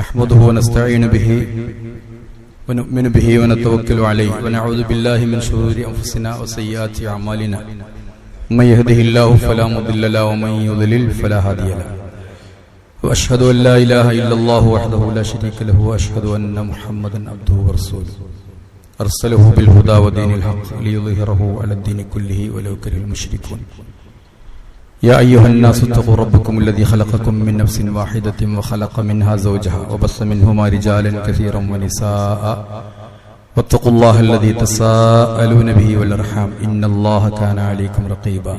نحمده ونستعين به ونؤمن به ونتوكل عليه ونعوذ بالله من شرور أنفسنا وسيئات أعمالنا من يهده الله فلا مضل له ومن يضلل فلا هادي له وأشهد أن لا إله إلا الله وحده لا شريك له وأشهد أن محمدا عبده ورسوله أرسله بالهدى ودين الحق ليظهره على الدين كله ولو كره المشركون يا أيها الناس اتقوا ربكم الذي خلقكم من نفس واحدة وخلق منها زوجها وبث منهما رجالا كثيرا ونساء واتقوا الله الذي تساءلون به والأرحام إن الله كان عليكم رقيبا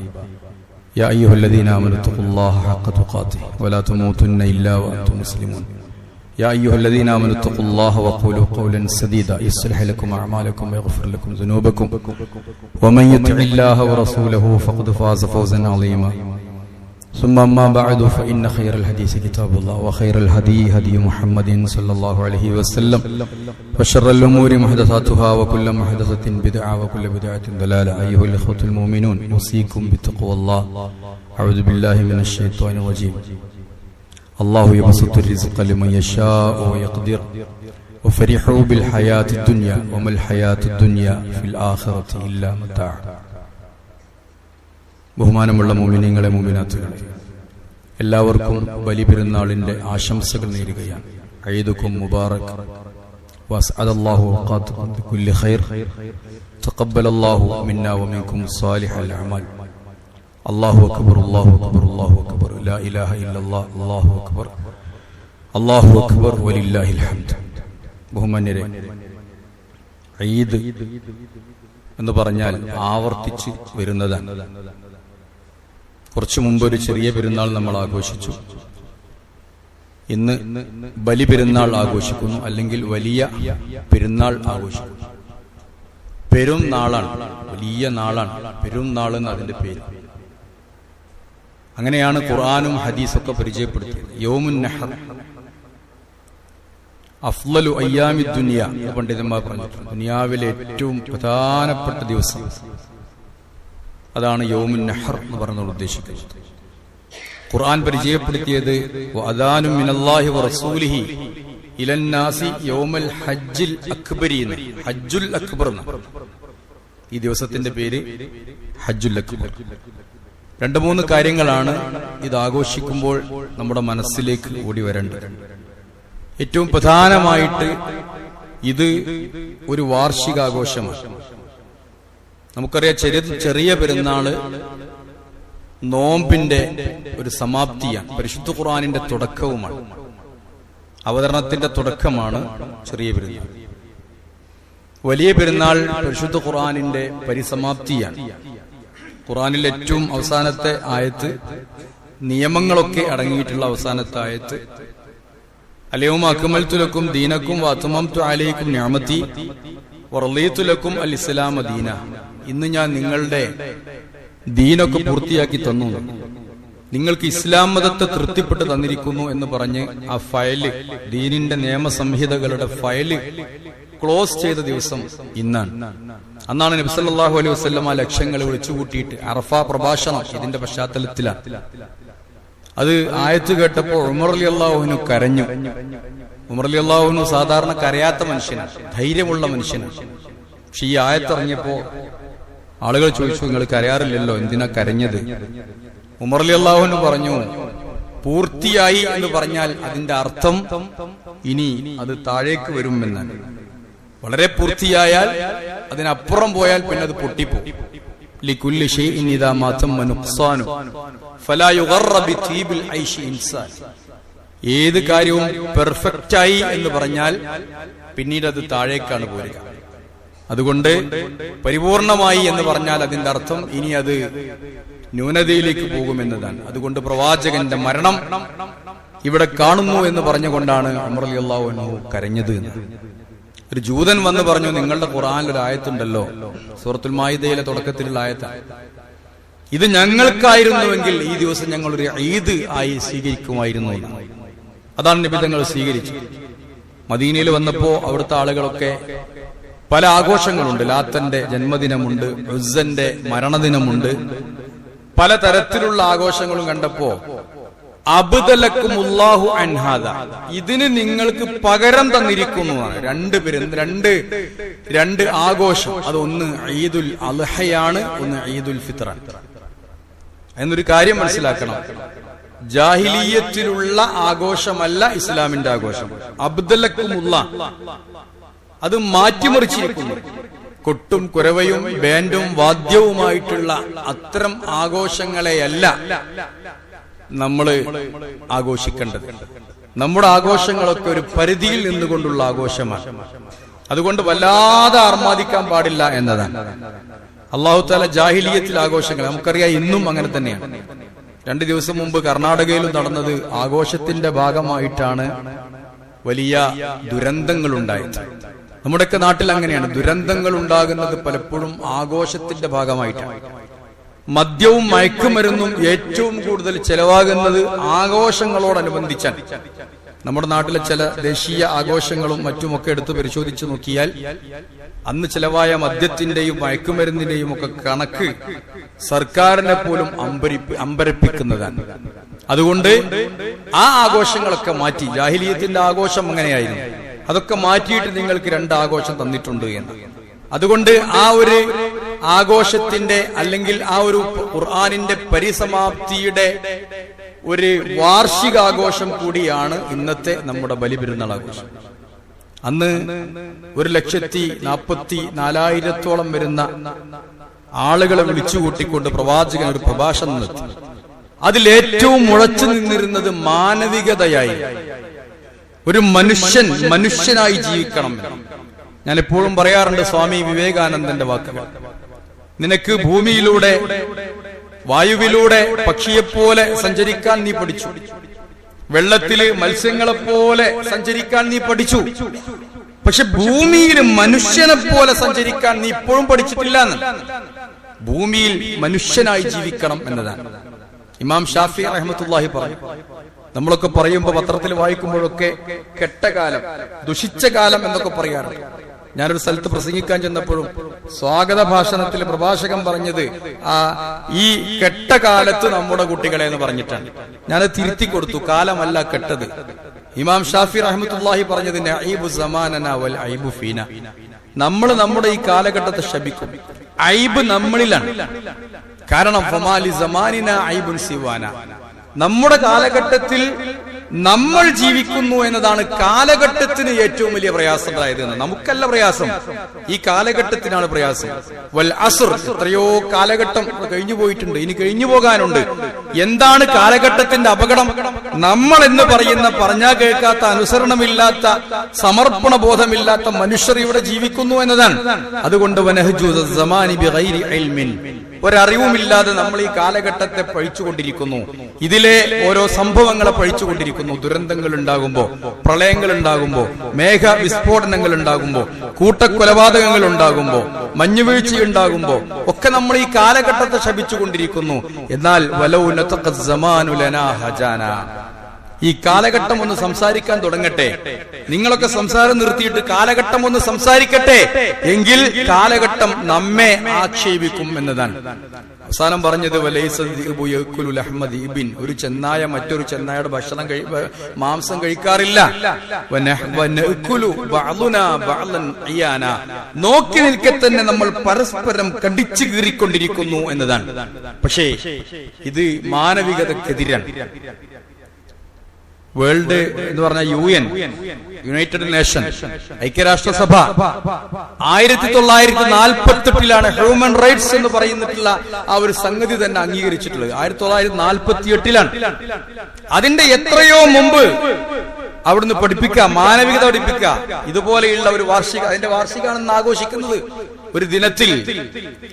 يا أيها الذين آمنوا اتقوا الله حق تقاته ولا تموتن إلا وأنتم مسلمون يا أيها الذين آمنوا اتقوا الله وقولوا قولا سديدا يصلح لكم أعمالكم ويغفر لكم ذنوبكم ومن يطع الله ورسوله فقد فاز فوزا عظيما ثم أما بعد فإن خير الحديث كتاب الله وخير الهدي هدي محمد صلى الله عليه وسلم وشر الأمور محدثاتها وكل محدثة بدعة وكل بدعة ضلالة أيها الإخوة المؤمنون أوصيكم بتقوى الله أعوذ بالله من الشيطان الرجيم الله يبسط الرزق لمن يشاء ويقدر وفرحوا بالحياة الدنيا وما الحياة الدنيا في الآخرة إلا متاع ബഹുമാനമുള്ള മുഅ്മിനീങ്ങളെ മുഅ്മിനാത്തുകളെ എല്ലാവർക്കും ബലിപെരുന്നാളിന്റെ ആശംസകൾ നേരുകയാണ്. ഈദുക്കും മുബാറക് വസ്അദല്ലാഹു ഔഖാതകും ബികുല്ലി ഖൈർ തഖബ്ബലല്ലാഹു മിന്നാ വമിൻകും സാലിഹൽ അഅമാൽ. അല്ലാഹു അക്ബർ അല്ലാഹു അക്ബർ അല്ലാഹു അക്ബർ ലാ ഇലാഹ ഇല്ലല്ലാഹ് അല്ലാഹു അക്ബർ അല്ലാഹു അക്ബർ വലില്ലാഹിൽ ഹംദ്. ബഹുമാന്യരെ, ഈദ് എന്ന് പറഞ്ഞാൽ ആവർത്തിച്ച് വരുന്നതാണ്. കുറച്ചു മുമ്പ് ഒരു ചെറിയ പെരുന്നാൾ നമ്മൾ ആഘോഷിച്ചു. ഇന്ന് ബലിപെരുന്നാൾ ആഘോഷിക്കുന്നു, അല്ലെങ്കിൽ വലിയ പെരുന്നാൾ ആഘോഷിക്കുന്നു. പെരുന്നാളാണ്, വലിയ നാളാണ് പെരുന്നാൾ എന്ന് അതിന്റെ പേര്. അങ്ങനെയാണ് ഖുർആനും ഹദീസൊക്കെ പരിചയപ്പെടുത്തിയത്. യൗമുൻ നഹർ അഫ്ളലു അയ്യാമി ദുനിയ, പണ്ഡിതന്മാർ പറഞ്ഞിട്ടുണ്ട്. ദുനിയാവിലെ ഏറ്റവും പ്രധാനപ്പെട്ട ദിവസം അതാണ് യൗമുൻ നഹർ എന്ന് പറഞ്ഞുകൊണ്ട് ഉദ്ദേശിക്കുന്നത്. ഖുർആൻ പരിചയപ്പെടുത്തിയത് വഅദാനും മിനല്ലാഹി വറസൂലിഹി ഇലന്നാസി യൗമൽ ഹജ്ജിൽ അക്ബരി, ഹജ്ജുൽ അക്ബർ. ഈ ദിവസത്തിന്റെ പേര് ഹജ്ജുൽ അക്ബർ. രണ്ട് മൂന്ന് കാര്യങ്ങളാണ് ഇത് ആഘോഷിക്കുമ്പോൾ നമ്മുടെ മനസ്സിലേക്ക് ഓടി വരേണ്ടത്. ഏറ്റവും പ്രധാനമായിട്ട് ഇത് ഒരു വാർഷികാഘോഷമാണ്. നമുക്കറിയാം, ചെറിയ പെരുന്നാള് നോമ്പിന്റെ ഒരു സമാപ്തിയാണ്, പരിശുദ്ധ ഖുർആനിന്റെ തുടക്കവുമാണ്, അവതരണത്തിന്റെ തുടക്കമാണ് ചെറിയ പെരുന്നാൾ. വലിയ പെരുന്നാൾ പരിശുദ്ധ ഖുർആനിന്റെ പരിസമാപ്തിയാണ്. ഖുർആനിൽ ഏറ്റവും അവസാനത്തെ ആയത്ത്, നിയമങ്ങളൊക്കെ അടങ്ങിയിട്ടുള്ള അവസാനത്തെ ആയത്ത്, അൽയൗമ അക്മൽതു ലക്കും ദീനക്കും വഅത്മംതു അലൈക്കും നിഅമതി വറളീതു ലക്കും അൽ ഇസ്ലാമ ദീന. ഇന്ന് ഞാൻ നിങ്ങളുടെ ദീനൊക്കെ പൂർത്തിയാക്കി തന്നു, നിങ്ങൾക്ക് ഇസ്ലാം മതത്തെ തൃപ്തിപ്പെട്ട് തന്നിരിക്കുന്നു എന്ന് പറഞ്ഞ് ആ ഫയല്, ദീനിന്റെ നിയമസംഹിതകളുടെ ഫയല് ക്ലോസ് ചെയ്ത ദിവസം ഇന്നാണ്. അന്നാണ് നബി സല്ലല്ലാഹു അലൈഹി വസല്ലം ആ ലക്ഷ്യങ്ങൾ വിളിച്ചുകൂട്ടിയിട്ട് അറഫ പ്രഭാഷണം ഇതിന്റെ പശ്ചാത്തലത്തിലാണ്. അത് ആയത്ത് കേട്ടപ്പോൾ ഉമർ റളിയല്ലാഹു അൻഹു കരഞ്ഞു. ഉമർ റളിയല്ലാഹു അൻഹു സാധാരണ കരയാത്ത മനുഷ്യനാണ്, ധൈര്യമുള്ള മനുഷ്യനാണ്. പക്ഷെ ഈ ആയത്ത് ഇറങ്ങിയപ്പോ ആളുകൾ ചോദിച്ചു, നിങ്ങൾ കരയാറില്ലല്ലോ, എന്തിനാ കരഞ്ഞത്? ഉമർ റളിയല്ലാഹു അൻഹു പറഞ്ഞു, പൂർത്തിയായി എന്ന് പറഞ്ഞാൽ അതിന്റെ അർത്ഥം ഇനി അത് താഴേക്ക് വരുമെന്നാണ്. വളരെ പൂർത്തിയായാൽ, അതിനപ്പുറം പോയാൽ പിന്നെ അത് പൊട്ടിപ്പോകും. ലികുല്ലി ഷൈഇൻ ഇദാ മാ തമ്മ നുഖ്സാനു ഫലാ യുഗറ ബിതീബിൽ ഐശി ഇൻസാൻ. ഏത് കാര്യവും പെർഫെക്റ്റ് ആയി എന്ന് പറഞ്ഞാൽ പിന്നീട് അത് താഴേക്കാണ് പോരുക. അതുകൊണ്ട് പരിപൂർണമായി എന്ന് പറഞ്ഞാൽ അതിന്റെ അർത്ഥം ഇനി അത് ന്യൂനതയിലേക്ക് പോകുമെന്നതാണ്. അതുകൊണ്ട് പ്രവാചകന്റെ മരണം ഇവിടെ കാണുന്നു എന്ന് പറഞ്ഞുകൊണ്ടാണ് ഉമർ റളിയല്ലാഹു അൻഹു കരഞ്ഞത്. ഒരു ജൂതൻ വന്ന് പറഞ്ഞു, നിങ്ങളുടെ ഖുർആനിൽ ഒരു ആയത്തുണ്ടല്ലോ, സൂറത്തുൽ മാഇദയിലെ തുടക്കത്തിലുള്ള ആയത്താണ്, ഇത് ഞങ്ങൾക്കായിരുന്നുവെങ്കിൽ ഈ ദിവസം ഞങ്ങൾ ഒരു ഈദ് ആയി സ്വീകരിക്കുമായിരുന്നു. അതാണ് നബി തങ്ങൾ സ്വീകരിച്ചത്. മദീനയിൽ വന്നപ്പോ അവിടുത്തെ ആളുകളൊക്കെ പല ആഘോഷങ്ങളുണ്ട്. ലാത്തന്റെ ജന്മദിനമുണ്ട്, ഉസ്സന്റെ മരണദിനമുണ്ട്, പല തരത്തിലുള്ള ആഘോഷങ്ങളും കണ്ടപ്പോ അബ്ദലക്കുമുല്ലാഹു അൻഹാദ, ഇതിന് നിങ്ങൾക്ക് പകരം തന്നിരിക്കുന്നതാണ്. രണ്ട് ആഘോഷം. അതൊന്ന് ഈദുൽ അൽഹയാണ്, ഒന്ന് ഈദുൽ ഫിത്റാണ്. എന്നൊരു കാര്യം മനസ്സിലാക്കണം. ജാഹിലിയത്തിലുള്ള ആഘോഷമല്ല ഇസ്ലാമിന്റെ ആഘോഷം. അബ്ദലക്കുമുല്ല അത് മാറ്റിമറിച്ചിരിക്കുന്നു. കൊട്ടും കുരവയും ബാൻഡും വാദ്യവുമായിട്ടുള്ള അത്തരം ആഘോഷങ്ങളെയല്ല നമ്മൾ ആഘോഷിക്കേണ്ടത്. നമ്മുടെ ആഘോഷങ്ങളൊക്കെ ഒരു പരിധിയിൽ നിന്നുകൊണ്ടുള്ള ആഘോഷമാണ്. അതുകൊണ്ട് വല്ലാതെ ആർമാദിക്കാൻ പാടില്ല എന്നതാണ്. അല്ലാഹു തആല ജാഹിലിയത്തിൽ ആഘോഷങ്ങൾ നമുക്കറിയാം, ഇന്നും അങ്ങനെ തന്നെയാണ്. 2 ദിവസം മുമ്പ് കർണാടകയിലും നടന്നത് ആഘോഷത്തിന്റെ ഭാഗമായിട്ടാണ് വലിയ ദുരന്തങ്ങൾ ഉണ്ടായത്. നമ്മുടെയൊക്കെ നാട്ടിൽ അങ്ങനെയാണ്. ദുരന്തങ്ങൾ ഉണ്ടാകുന്നത് പലപ്പോഴും ആഘോഷത്തിന്റെ ഭാഗമായിട്ടാണ്. മദ്യവും മയക്കുമരുന്നും ഏറ്റവും കൂടുതൽ ചെലവാകുന്നത് ആഘോഷങ്ങളോടനുബന്ധിച്ചാണ്. നമ്മുടെ നാട്ടിലെ ചില ദേശീയ ആഘോഷങ്ങളും മറ്റുമൊക്കെ എടുത്ത് പരിശോധിച്ചു നോക്കിയാൽ അന്ന് ചെലവായ മദ്യത്തിന്റെയും മയക്കുമരുന്നിന്റെയും ഒക്കെ കണക്ക് സർക്കാരിനെ പോലും അമ്പരപ്പിക്കുന്നതാണ്. അതുകൊണ്ട് ആ ആഘോഷങ്ങളൊക്കെ മാറ്റി, ജാഹിലിയത്തിന്റെ ആഘോഷം അങ്ങനെയായിരുന്നു, അതൊക്കെ മാറ്റിയിട്ട് നിങ്ങൾക്ക് 2 ആഘോഷം തന്നിട്ടുണ്ട് എന്ന്. അതുകൊണ്ട് ആ ഒരു ആഘോഷത്തിന്റെ അല്ലെങ്കിൽ ആ ഒരു ഖുർആനിന്റെ പരിസമാപ്തിയുടെ ഒരു വാർഷികാഘോഷം കൂടിയാണ് ഇന്നത്തെ നമ്മുടെ ബലിപെരുന്നാൾ ആഘോഷം. അന്ന് 1,44,000 വരുന്ന ആളുകളെ വിളിച്ചുകൂട്ടിക്കൊണ്ട് പ്രവാചകൻ ഒരു പ്രഭാഷണം നടത്തി. അതിലേറ്റവും മുഴച്ചു നിന്നിരുന്നത് മാനവികതയായി. ഒരു മനുഷ്യനായി ജീവിക്കണം. ഞാൻ എപ്പോഴും പറയാറുണ്ട് സ്വാമി വിവേകാനന്ദന്റെ വാക്കുകൾ. നിനക്ക് ഭൂമിയിലൂടെ വായുവിലൂടെ പക്ഷിയെപ്പോലെ സഞ്ചരിക്കാൻ നീ പഠിച്ചു, വെള്ളത്തില് മത്സ്യങ്ങളെപ്പോലെ സഞ്ചരിക്കാൻ നീ പഠിച്ചു, പക്ഷെ ഭൂമിയിൽ മനുഷ്യനെ പോലെ സഞ്ചരിക്കാൻ നീ ഇപ്പോഴും പഠിച്ചിട്ടില്ല എന്ന്. ഭൂമിയിൽ മനുഷ്യനായി ജീവിക്കണം എന്നതാണ് ഇമാം ഷാഫി റഹ്മത്തുള്ളാഹി പറഞ്ഞു. നമ്മളൊക്കെ പറയുമ്പോ പത്രത്തിൽ വായിക്കുമ്പോഴൊക്കെ കെട്ടകാലം, ദുഷിച്ച കാലം എന്നൊക്കെ പറയാറുണ്ട്. ഞാനൊരു സ്ഥലത്ത് പ്രസംഗിക്കാൻ ചെന്നപ്പോഴും സ്വാഗത ഭാഷണത്തിൽ പ്രഭാഷകൻ പറഞ്ഞത് ഈ കെട്ട കാലത്ത് നമ്മുടെ കുട്ടികളെ എന്ന് പറഞ്ഞിട്ടാണ്. ഞാനത് തിരുത്തി കൊടുത്തു, കാലമല്ല കെട്ടത്. ഇമാം ഷാഫി റഹ്മത്തുള്ളാഹി പറഞ്ഞതിന് ഐബു സമാനന വൽ ഐബു ഫീന, നമ്മൾ നമ്മുടെ ഈ കാലഘട്ടത്തെ ശപിക്കും, ഐബ് നമ്മളിലാണ്. കാരണം ഫമാലി സമാനിന ഐബുൻ സിവാന, നമ്മുടെ കാലഘട്ടത്തിൽ നമ്മൾ ജീവിക്കുന്നു എന്നതാണ് കാലഘട്ടത്തിന് ഏറ്റവും വലിയ പ്രയാസമായത്. നമുക്കല്ല പ്രയാസം, ഈ കാലഘട്ടത്തിനാണ് പ്രയാസം. വൽ അസ്ർ, എത്രയോ കാലഘട്ടം കഴിഞ്ഞു പോയിട്ടുണ്ട്, ഇനി കഴിഞ്ഞു പോകാനുണ്ട്. എന്താണ് കാലഘട്ടത്തിന്റെ അപകടം? നമ്മൾ എന്ന് പറയുന്ന പറഞ്ഞാൽ കേൾക്കാത്ത, അനുസരണമില്ലാത്ത, സമർപ്പണ ബോധമില്ലാത്ത മനുഷ്യർ ഇവിടെ ജീവിക്കുന്നു എന്നതാണ്. അതുകൊണ്ട് വനഹ്ജു സമാനി ബിഗൈരി ഇൽമിൻ, ഒരറിവുമില്ലാതെ നമ്മൾ ഈ കാലഘട്ടത്തെ പഴിച്ചുകൊണ്ടിരിക്കുന്നു. ഇതിലെ ഓരോ സംഭവങ്ങളെ പഴിച്ചുകൊണ്ടിരിക്കുന്നു. ദുരന്തങ്ങൾ ഉണ്ടാകുമ്പോ, പ്രളയങ്ങൾ ഉണ്ടാകുമ്പോ, മേഘ വിസ്ഫോടനങ്ങൾ ഉണ്ടാകുമ്പോ, കൂട്ടക്കൊലപാതകങ്ങൾ ഉണ്ടാകുമ്പോ, മഞ്ഞുവീഴ്ച ഉണ്ടാകുമ്പോ ഒക്കെ നമ്മൾ ഈ കാലഘട്ടത്തെ ശപിച്ചുകൊണ്ടിരിക്കുന്നു. എന്നാൽ വലൗ നതഖ സമാനു ലനാ ഹജാന, ഈ കാലഘട്ടം ഒന്ന് സംസാരിക്കാൻ തുടങ്ങട്ടെ. നിങ്ങളൊക്കെ സംസാരം നിർത്തിയിട്ട് കാലഘട്ടം ഒന്ന് സംസാരിക്കട്ടെ, എങ്കിൽ കാലഘട്ടം നമ്മെ ആക്ഷേപിക്കും എന്നതാണ്. അവസാനം പറഞ്ഞത് ഒരു ചെന്നായ മറ്റൊരു ചെന്നായുടെ മാംസം കഴിക്കാറില്ല. നോക്കി നിൽക്കെ തന്നെ നമ്മൾ പരസ്പരം കടിച്ചു കീറിക്കൊണ്ടിരിക്കുന്നു എന്നതാണ്. പക്ഷേ ഇത് മാനവികതക്കെതിരാണ്. വേൾഡ് എന്ന് പറഞ്ഞ UN, യുണൈറ്റഡ് നേഷൻ, ഐക്യരാഷ്ട്രസഭ 1948 ഹ്യൂമൻ റൈറ്റ്സ് എന്ന് പറയുന്നിട്ടുള്ള ആ ഒരു സംഗതി തന്നെ അംഗീകരിച്ചിട്ടുള്ളത് 1948. അതിന്റെ എത്രയോ മുമ്പ് അവിടുന്ന് പഠിപ്പിക്കാം, മാനവികത പഠിപ്പിക്കാം. ഇതുപോലെയുള്ള ഒരു അതിന്റെ വാർഷികമാണെന്ന് ആഘോഷിക്കുന്നത് ഒരു ദിനത്തിൽ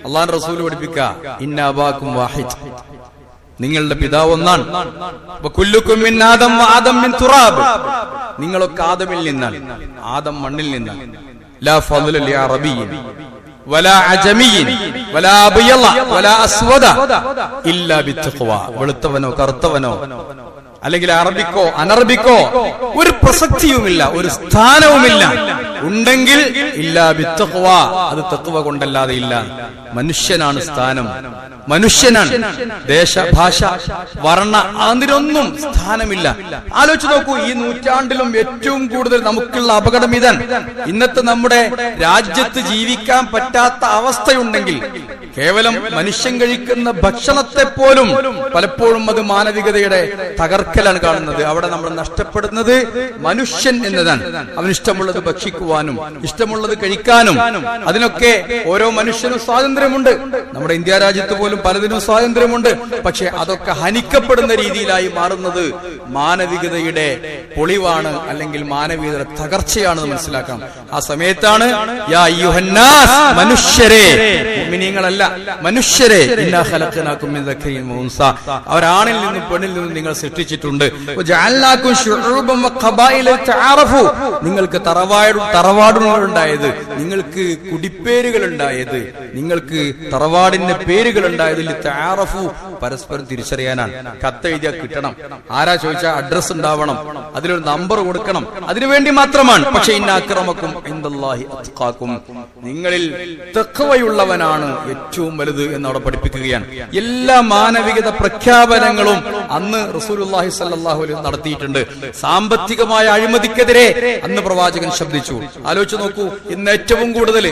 അള്ളാഹുവിന്റെ റസൂൽ പഠിപ്പിക്കാം, ഇന്ന അബാക്കും വാഹിദ്, നിങ്ങളുടെ പിതാവ് ഒന്നാണ്. നിങ്ങളൊക്കെ ആദമിൽ നിന്നാണ്, ആദം മണ്ണിൽ നിന്നാണ്. ലാ ഫദ്ല ലി അറബിയ്യിൻ വലാ അജമിയ്യിൻ വലാ അബയള വലാ അസ്വദ ഇല്ലാ ബിത്തഖ്വ, വെളുത്തവനോ കറുത്തവനോ അല്ലെങ്കിൽ അറബിക്കോ അനറബിക്കോ ഒരു പ്രസക്തിയുമില്ല, ഒരു സ്ഥാനവുമില്ല. ഉണ്ടെങ്കിൽ ഇല്ലാ ബിത്തഖ്വ, അത് തഖ്വ കൊണ്ടല്ലാതെ ഇല്ല. മനുഷ്യനാണ് സ്ഥാനം, മനുഷ്യനാണ്. ദേശ, ഭാഷ, വർണ്ണ അതിനൊന്നും സ്ഥാനമില്ല. ആലോചിച്ച് നോക്കൂ, ഈ നൂറ്റാണ്ടിലും ഏറ്റവും കൂടുതൽ നമുക്കുള്ള അപകടം ഇതാണ്. ഇന്നത്തെ നമ്മുടെ രാജ്യത്ത് ജീവിക്കാൻ പറ്റാത്ത അവസ്ഥയുണ്ടെങ്കിൽ കേവലം മനുഷ്യൻ കഴിക്കുന്ന ഭക്ഷണത്തെ പോലും പലപ്പോഴും അത് മാനവികതയുടെ തകർക്കലാണ് കാണുന്നത്. അവിടെ നമ്മൾ നഷ്ടപ്പെടുന്നത് മനുഷ്യൻ എന്നതാണ്. അവനിഷ്ടമുള്ളത് ഭക്ഷിക്കുവാനും ഇഷ്ടമുള്ളത് കഴിക്കാനും അതിനൊക്കെ ഓരോ മനുഷ്യനും സ്വാതന്ത്ര്യമുണ്ട്. നമ്മുടെ ഇന്ത്യ രാജ്യത്ത് പോലും പലതിനും സ്വാതന്ത്ര്യമുണ്ട്. പക്ഷെ അതൊക്കെ ഹനിക്കപ്പെടുന്ന രീതിയിലായി മാറുന്നത് മാനവികതയുടെ പൊളിവാണ്, അല്ലെങ്കിൽ മാനവികതയുടെ തകർച്ചയാണെന്ന് മനസ്സിലാക്കാം. ആ സമയത്താണ് യാ അയ്യുഹന്നാസ്, മനുഷ്യരെ, മുഅ്മിനീങ്ങളല്ല മനുഷ്യരെ, ഇന്നാ ഖലഖനാകും മിൻ ദക്കരിൻ വഉൻസ, അവരാണിൽ നിന്നും പെണ്ണിൽ നിന്നും നിങ്ങൾ സൃഷ്ടിച്ചിട്ടുണ്ട്. വജഅൽനാകും ശുഊബൻ വഖബായില തആറഫു, നിങ്ങൾക്ക് തറവാടുകൾ ഉണ്ടായത്, നിങ്ങൾക്ക് കുടിപ്പേരുകൾ ഉണ്ടായത്, നിങ്ങൾക്ക് തറവാടിന്റെ പേരുകൾ ഉണ്ടായത് തആറഫു, പരസ്പരം തിരിച്ചറിയാനാണ്. കത്തെഴുതിയാൽ കിട്ടണം, ആരാ ചോദിച്ചാൽ അഡ്രസ് ഉണ്ടാവണം, അതിലൊരു നമ്പർ കൊടുക്കണം, അതിനുവേണ്ടി മാത്രമാണ്. പക്ഷെ ഇന്ന അക്രമക്കും ഇൻദല്ലാഹി അത്ഖാക്കും, നിങ്ങളിൽ തഖ്വയുള്ളവനാണ് ഏറ്റവും വലുത് എന്നവിടെ പഠിപ്പിക്കുകയാണ്. എല്ലാ മാനവികത പ്രഖ്യാപനങ്ങളും അന്ന് റസൂലുള്ളാഹി സ്വല്ലല്ലാഹു അലൈഹി വസല്ലം നടത്തിയിട്ടുണ്ട്. സാമ്പത്തികമായ അഴിമതിക്കെതിരെ അന്ന് പ്രവാചകൻ ശബ്ദിച്ചു. ആലോചിച്ച് നോക്കൂ, ഇന്ന് ഏറ്റവും കൂടുതൽ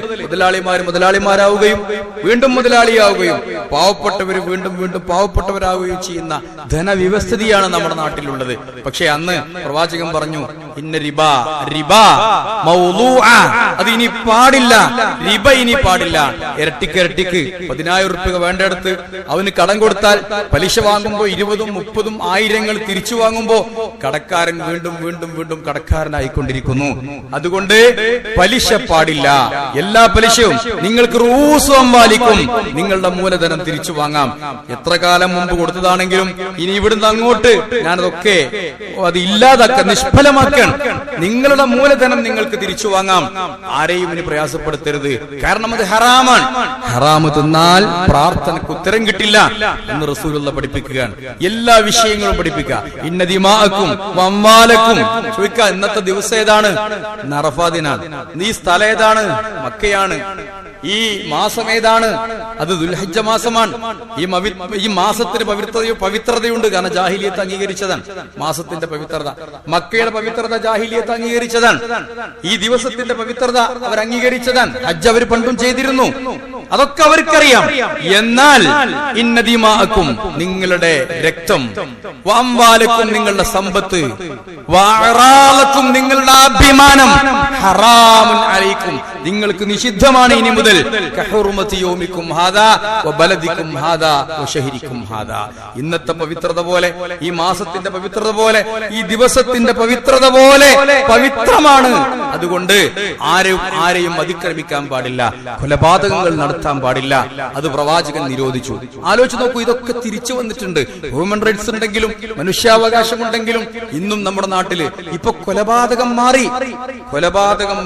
മുതലാളിമാരാവുകയും വീണ്ടും മുതലാളിയാവുകയും പാവപ്പെട്ടവർ വീണ്ടും വീണ്ടും പാവപ്പെട്ടവരാവുകയും ചെയ്യുന്ന ധനവ്യവസ്ഥിതിയാണ് നമ്മുടെ നാട്ടിലുള്ളത്. പക്ഷെ അന്ന് പ്രവാചകൻ പറഞ്ഞു, ഇന്ന റിബ മൗളൂഅ, അത് ഇനി പാടില്ല, റിബ ഇനി പാടില്ല. ഇരട്ടിക്ക് 10,000 രൂപ വേണ്ടടുത്ത് അവന് കടം കൊടുത്താൽ പലിശ വാങ്ങുമ്പോ 20,000, 30,000, 1000 തിരിച്ചു വാങ്ങുമ്പോ കടക്കാരൻ വീണ്ടും വീണ്ടും വീണ്ടും കടക്കാരനായിക്കൊണ്ടിരിക്കുന്നു. അതുകൊണ്ട് പലിശ പാടില്ല. എല്ലാ പലിശയും നിങ്ങൾക്ക് റൂസും അംവാലിക്കും, നിങ്ങളുടെ മൂലധനം തിരിച്ചു വാങ്ങാം. എത്ര കാലം മുമ്പ് കൊടുത്തതാണെങ്കിലും ഇനി ഇവിടുന്ന് അങ്ങോട്ട് ഞാനതൊക്കെ അത് ഇല്ലാതാക്കാൻ, നിഷ്ഫലമാക്കാൻ, നിങ്ങളുടെ മൂലധനം നിങ്ങൾക്ക് തിരിച്ചു വാങ്ങാം. ആരെയും ഇനി പ്രയാസപ്പെടുത്തരുത്, കാരണം അത് ഹറാമാണ്. ഹറാമ് തിന്നാൽ പ്രാർത്ഥനക്ക് ഉത്തരം കിട്ടില്ല എന്ന് റസൂലുള്ള പഠിപ്പിക്കുകയാണ്. എല്ലാ വിഷയങ്ങളും പഠിപ്പിക്കുക. ഇന്ന ദിമാഅക്കും വഅംവാലക്കും, ചോദിക്കുക ഇന്നത്തെ ദിവസം ഏതാണ്? അറഫാദിനാണ്. ഈ സ്ഥലം ഏതാണ്? മക്കയാണ്. ഈ മാസം ഏതാണ്? അത് ദുൽഹജ്ജ മാസമാണ്. ഈ മാസത്തിന് പവിത്രതയുണ്ട്, കാരണം ജാഹിലിയത്ത് അംഗീകരിച്ചതാണ് മാസത്തിന്റെ പവിത്രത. മക്കയുടെ പവിത്രത ജാഹിലിയത്ത് അംഗീകരിച്ചതാണ്. ഈ ദിവസത്തിന്റെ പവിത്രത അവർ അംഗീകരിച്ചതാണ്. ഹജ്ജ് അവർ പണ്ടും ചെയ്തിരുന്നു, അതൊക്കെ അവർക്കറിയാം. എന്നാൽ ഇന്ന ദിമാഅക്കും, നിങ്ങളുടെ രക്തം, വഅംവാലക്കും, നിങ്ങളുടെ സമ്പത്ത്, വഅറാലക്കും, നിങ്ങളുടെ അഭിമാനം, ഹറാമുൻ അലൈക്കും, നിങ്ങൾക്ക് നിഷിദ്ധമാണ് ഇനി മുതൽ. കഹുർമതി യൗമിക്കും ഹാദാ വബലദിക്കും ഹാദാ വശഹരിക്കും ഹാദാ, ഇന്നത്തെ പവിത്രത പോലെ, ഈ മാസത്തിന്റെ പവിത്രത പോലെ, ഈ ദിവസത്തിന്റെ പവിത്രത പോലെ പവിത്രമാണ്. അതുകൊണ്ട് ആരെയും അതിക്രമിക്കാൻ പാടില്ല, കൊലപാതകങ്ങൾ നടത്താൻ പാടില്ല. അത് പ്രവാചകൻ നിരോധിച്ചു. ആലോചിച്ച് നോക്കൂ, ഇതൊക്കെ തിരിച്ചു വന്നിട്ടുണ്ട്. ഹ്യൂമൻ റൈറ്റ്സ് ഉണ്ടെങ്കിലും മനുഷ്യാവകാശമുണ്ടെങ്കിലും ഇന്നും നമ്മുടെ നാട്ടില് ഇപ്പൊ കൊലപാതകം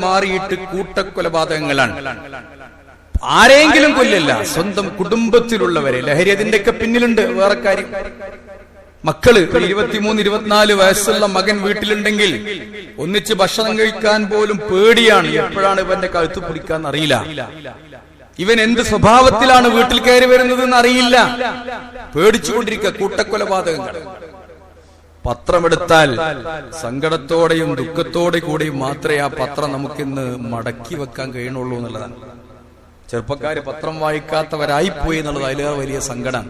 മാറിയിട്ട് കൂട്ടക്കൊലപാതകങ്ങളാണ്. ആരെങ്കിലും കൊല്ലല്ല, സ്വന്തം കുടുംബത്തിലുള്ളവരെ. ലഹരി അതിന്റെയൊക്കെ പിന്നിലുണ്ട്. വേറെ കാര്യം, മക്കള് 23, 24 വയസ്സുള്ള മകൻ വീട്ടിലുണ്ടെങ്കിൽ ഒന്നിച്ച് ഭക്ഷണം കഴിക്കാൻ പോലും പേടിയാണ്. എപ്പോഴാണ് ഇവന്റെ കഴുത്ത് പിടിക്കാൻ അറിയില്ല. ഇവൻ എന്ത് സ്വഭാവത്തിലാണ് വീട്ടിൽ കയറി വരുന്നത് എന്ന് അറിയില്ല. പേടിച്ചുകൊണ്ടിരിക്കുക. കൂട്ടക്കൊലപാതകങ്ങൾ. പത്രമെടുത്താൽ സങ്കടത്തോടെയും ദുഃഖത്തോടെ കൂടിയും മാത്രമേ ആ പത്രം നമുക്കിന്ന് മടക്കി വെക്കാൻ കഴിയുള്ളൂ എന്നുള്ളതാണ്. ചെറുപ്പക്കാര് പത്രം വായിക്കാത്തവരായിപ്പോയി എന്നുള്ളത് അതിലേറെ വലിയ സങ്കടം.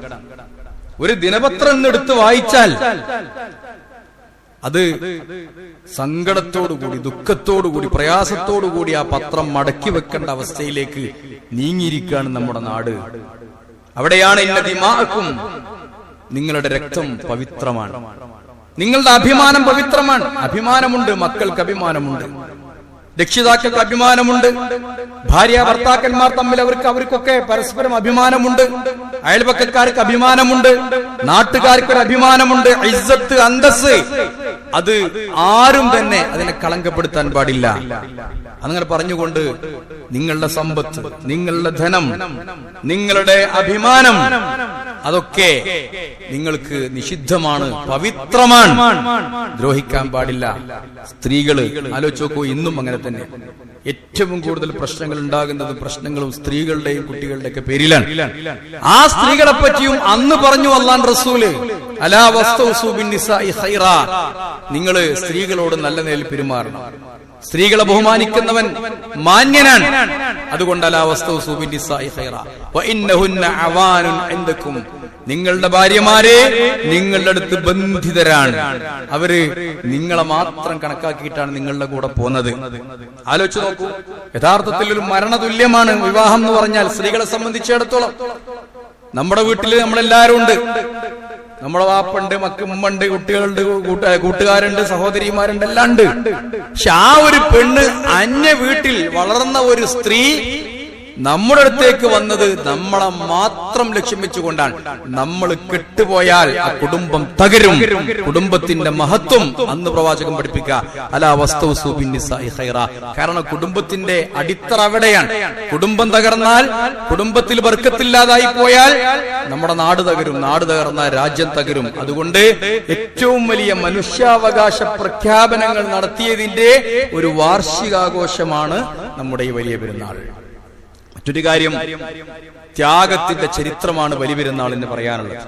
ഒരു ദിനപത്രം എന്നെടുത്ത് വായിച്ചാൽ അത് സങ്കടത്തോടുകൂടി, ദുഃഖത്തോടുകൂടി, പ്രയാസത്തോടുകൂടി ആ പത്രം മടക്കി വെക്കേണ്ട അവസ്ഥയിലേക്ക് നീങ്ങിയിരിക്കുകയാണ് നമ്മുടെ നാട്. അവിടെയാണ് ഇന്ന ദിമാഅക്കും, നിങ്ങളുടെ രക്തം പവിത്രമാണ്, നിങ്ങളുടെ അഭിമാനം പവിത്രമാണ്. അഭിമാനമുണ്ട്, മക്കൾക്ക് അഭിമാനമുണ്ട്, രക്ഷിതാക്കൾക്ക് അഭിമാനമുണ്ട്, ഭാര്യ ഭർത്താക്കന്മാർ തമ്മിൽ അവർക്കൊക്കെ പരസ്പരം അഭിമാനമുണ്ട്, അയൽപക്കക്കാർക്ക് അഭിമാനമുണ്ട്, നാട്ടുകാർക്കൊരു അഭിമാനമുണ്ട്, ഇസ്സത്ത്, അന്തസ്. അത് ആരും തന്നെ അതിനെ കളങ്കപ്പെടുത്താൻ പാടില്ല. അങ്ങനെ പറഞ്ഞുകൊണ്ട് നിങ്ങളുടെ സമ്പത്ത്, നിങ്ങളുടെ ധനം, നിങ്ങളുടെ അഭിമാനം അതൊക്കെ നിങ്ങൾക്ക് നിഷിദ്ധമാണ്, പവിത്രമാണ്, ദ്രോഹിക്കാൻ പാടില്ല. സ്ത്രീകള് ആലോചിച്ച് നോക്കൂ, ഇന്നും അങ്ങനെ തന്നെ ഏറ്റവും കൂടുതൽ പ്രശ്നങ്ങൾ ഉണ്ടാകുന്നത് പ്രശ്നങ്ങളും സ്ത്രീകളുടെയും കുട്ടികളുടെയൊക്കെ പേരിലാണ്. ആ സ്ത്രീകളെ പറ്റിയും അന്ന് പറഞ്ഞു അല്ലാഹുവിന്റെ റസൂല്, അലാ വസ്തൗസു ബിന്നിസാഇ ഖൈറാ, നിങ്ങള് സ്ത്രീകളോട് നല്ല നിലയിൽ പെരുമാറണം. സ്ത്രീകളെ ബഹുമാനിക്കുന്നവൻ മാന്യനാണ്. അതുകൊണ്ട് അലാ വസ്തൗസു ബിന്നിസാഇ ഖൈറാ വഇന്നഹുന്ന അവാനുൻ ഇൻദകും, നിങ്ങളുടെ ഭാര്യമാരെ നിങ്ങളുടെ അടുത്ത് ബന്ധിതരാണ്. അവര് നിങ്ങളെ മാത്രം കണക്കാക്കിയിട്ടാണ് നിങ്ങളുടെ കൂടെ പോകുന്നത്. ആലോചിച്ച് നോക്കൂ, യഥാർത്ഥത്തിൽ ഒരു മരണതുല്യമാണ് വിവാഹം എന്ന് പറഞ്ഞാൽ. സ്ത്രീകളെ സംബന്ധിച്ചിടത്തോളം നമ്മുടെ വീട്ടില് നമ്മളെല്ലാരും ഉണ്ട്. നമ്മുടെ വാപ്പുണ്ട്, ഉമ്മണ്ട്, കുട്ടികളുണ്ട്, കൂട്ടുകാരുണ്ട്, സഹോദരിമാരുണ്ട്, എല്ലാം ഉണ്ട്. പക്ഷെ ആ ഒരു പെണ്ണ് അന്യ വീട്ടിൽ വളർന്ന ഒരു സ്ത്രീ നമ്മുടെ അടുത്തേക്ക് വന്നത് നമ്മളെ മാത്രം ലക്ഷ്യം വെച്ചുകൊണ്ടാണ്. നമ്മൾ കെട്ടുപോയാൽ ആ കുടുംബം തകരും. കുടുംബത്തിന്റെ മഹത്വം അന്ന് പ്രവാചകൻ പഠിപ്പിക്കുക, അലാ വസ്തൗസു ബിന്നിസാഇ ഖൈറാ. കാരണം കുടുംബത്തിന്റെ അടിത്തറ അവിടെയാണ്. കുടുംബം തകർന്നാൽ, കുടുംബത്തിൽ ബർക്കത്തില്ലാതായി പോയാൽ നമ്മുടെ നാട് തകരും. നാട് തകർന്നാൽ രാജ്യം തകരും. അതുകൊണ്ട് ഏറ്റവും വലിയ മനുഷ്യാവകാശ പ്രഖ്യാപനങ്ങൾ നടത്തിയതിന്റെ ഒരു വാർഷികാഘോഷമാണ് നമ്മുടെ ഈ വലിയ പെരുന്നാൾ. മറ്റൊരു കാര്യം, ത്യാഗത്തിന്റെ ചരിത്രമാണ് വലിയ പെരുന്നാൾ എന്ന് പറയാനുള്ളത്.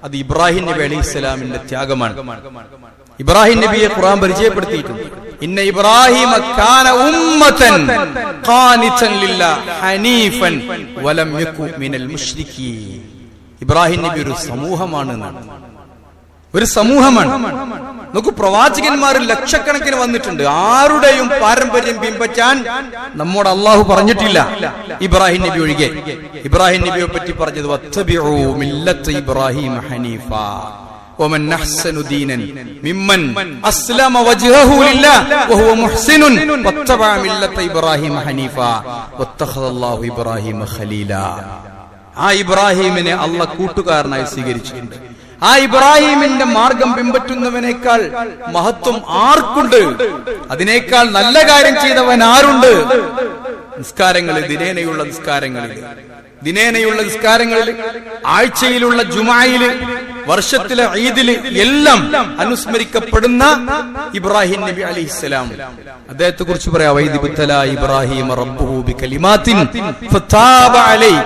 അത് ഇബ്രാഹിം നബി അലൈഹിസ്സലാമിന്റെ ത്യാഗമാണ്. ഇബ്രാഹിം നബിയെ ഖുർആൻ പരിചയപ്പെടുത്തിയിട്ടുണ്ട്. ഇന്ന ഇബ്രാഹിമ കാന ഉമ്മതൻ ഖാനിതൻ ലില്ലാഹി ഹനീഫൻ വലം യകു മിനൽ മുശ്രികീൻ. ഇബ്രാഹിം നബി ഒരു സമൂഹമാണ് എന്നാണ്, ഒരു സമൂഹമാണ്. നോക്കൂ, പ്രവാചകന്മാർ ലക്ഷക്കണക്കിന് വന്നിട്ടുണ്ട്. ആരുടെയും പാരമ്പര്യം പിൻപറ്റാൻ നമ്മോട് അള്ളാഹു പറഞ്ഞിട്ടില്ല, ഇബ്രാഹിം നബി ഒഴികെ. ഇബ്രാഹിം നബിയെ പറ്റി പറഞ്ഞത് വത്തബിഉ മില്ലത്ത ഇബ്രാഹിം ഹനീഫാ വമൻ അഹ്സനു ദീനൻ മിമ്മൻ അസ്ലമ വജ്ഹഹു ലില്ലാഹി വഹുവ മുഹ്സിനുൻ വത്തബഅ മില്ലത്ത ഇബ്രാഹിം ഹനീഫാ വത്തഖദല്ലാഹു ഇബ്രാഹിമ ഖലീലാ. ആ ഇബ്രാഹിമിനെ അള്ളാഹ് കൂട്ടുകാരനായി സ്വീകരിച്ചിട്ടുണ്ട്. ആ ഇബ്രാഹിമിന്റെ മാർഗം പിൻപറ്റുന്നവനേക്കാൾ മഹത്വം ആർക്കുണ്ട്? അതിനേക്കാൾ നല്ല കാര്യം ചെയ്തവൻ ആരുണ്ട്? നിസ്കാരങ്ങളിൽ, ദിനേനയുള്ള നിസ്കാരങ്ങളിൽ, ആഴ്ചയിലുള്ള ജുമായില്, വർഷത്തിലെ ഈദില് എല്ലാം അനുസ്മരിക്കപ്പെടുന്ന ഇബ്രാഹിം നബി അലൈഹിസ്സലാം. അദ്ദേഹത്തെ കുറിച്ച് പറയാം, വൈദിബ്തലാ ഇബ്രാഹിം റബ്ബുഹു ബികലിമാത്തിൻ ഫതാബ അലൈഹി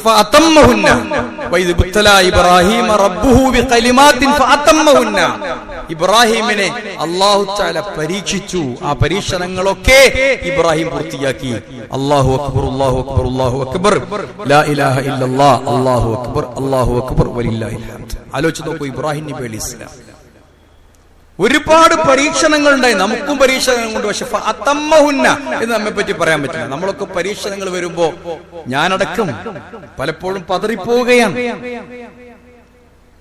ഫഅതമ്മഹുന്ന. വൈദിബ്തലാ ഇബ്രാഹിം റബ്ബുഹു ബികലിമാത്തിൻ ഫഅതമ്മഹുന്ന. ഇബ്രാഹിമിനെ അല്ലാഹു തആല പരീക്ഷിച്ചു. ആ പരീക്ഷണങ്ങളൊക്കെ ഇബ്രാഹിം പൂർത്തിയാക്കി. അല്ലാഹു അക്ബർ, അല്ലാഹു അക്ബർ, അല്ലാഹു അക്ബർ, ലാ ഇലാഹ ഇല്ലല്ലാഹ്, അല്ലാഹു അക്ബർ, അല്ലാഹു അക്ബർ വലില്ലാഹിൽ ഹംദ്. ആലോചിച്ച് നോക്കൂ, ഇബ്രാഹിം നബി അലൈഹിസ്സലാം ഒരുപാട് പരീക്ഷണങ്ങൾ ഉണ്ടായി. നമുക്കും പരീക്ഷണങ്ങളുണ്ട്. പക്ഷെ ഫഅതമ്മഹുന്ന എന്ന് നമ്മെ പറ്റി പറയാൻ പറ്റില്ല. നമ്മളൊക്കെ പരീക്ഷണങ്ങൾ വരുമ്പോ ഞാനടക്കം പലപ്പോഴും പതറിപ്പോവുകയാണ്.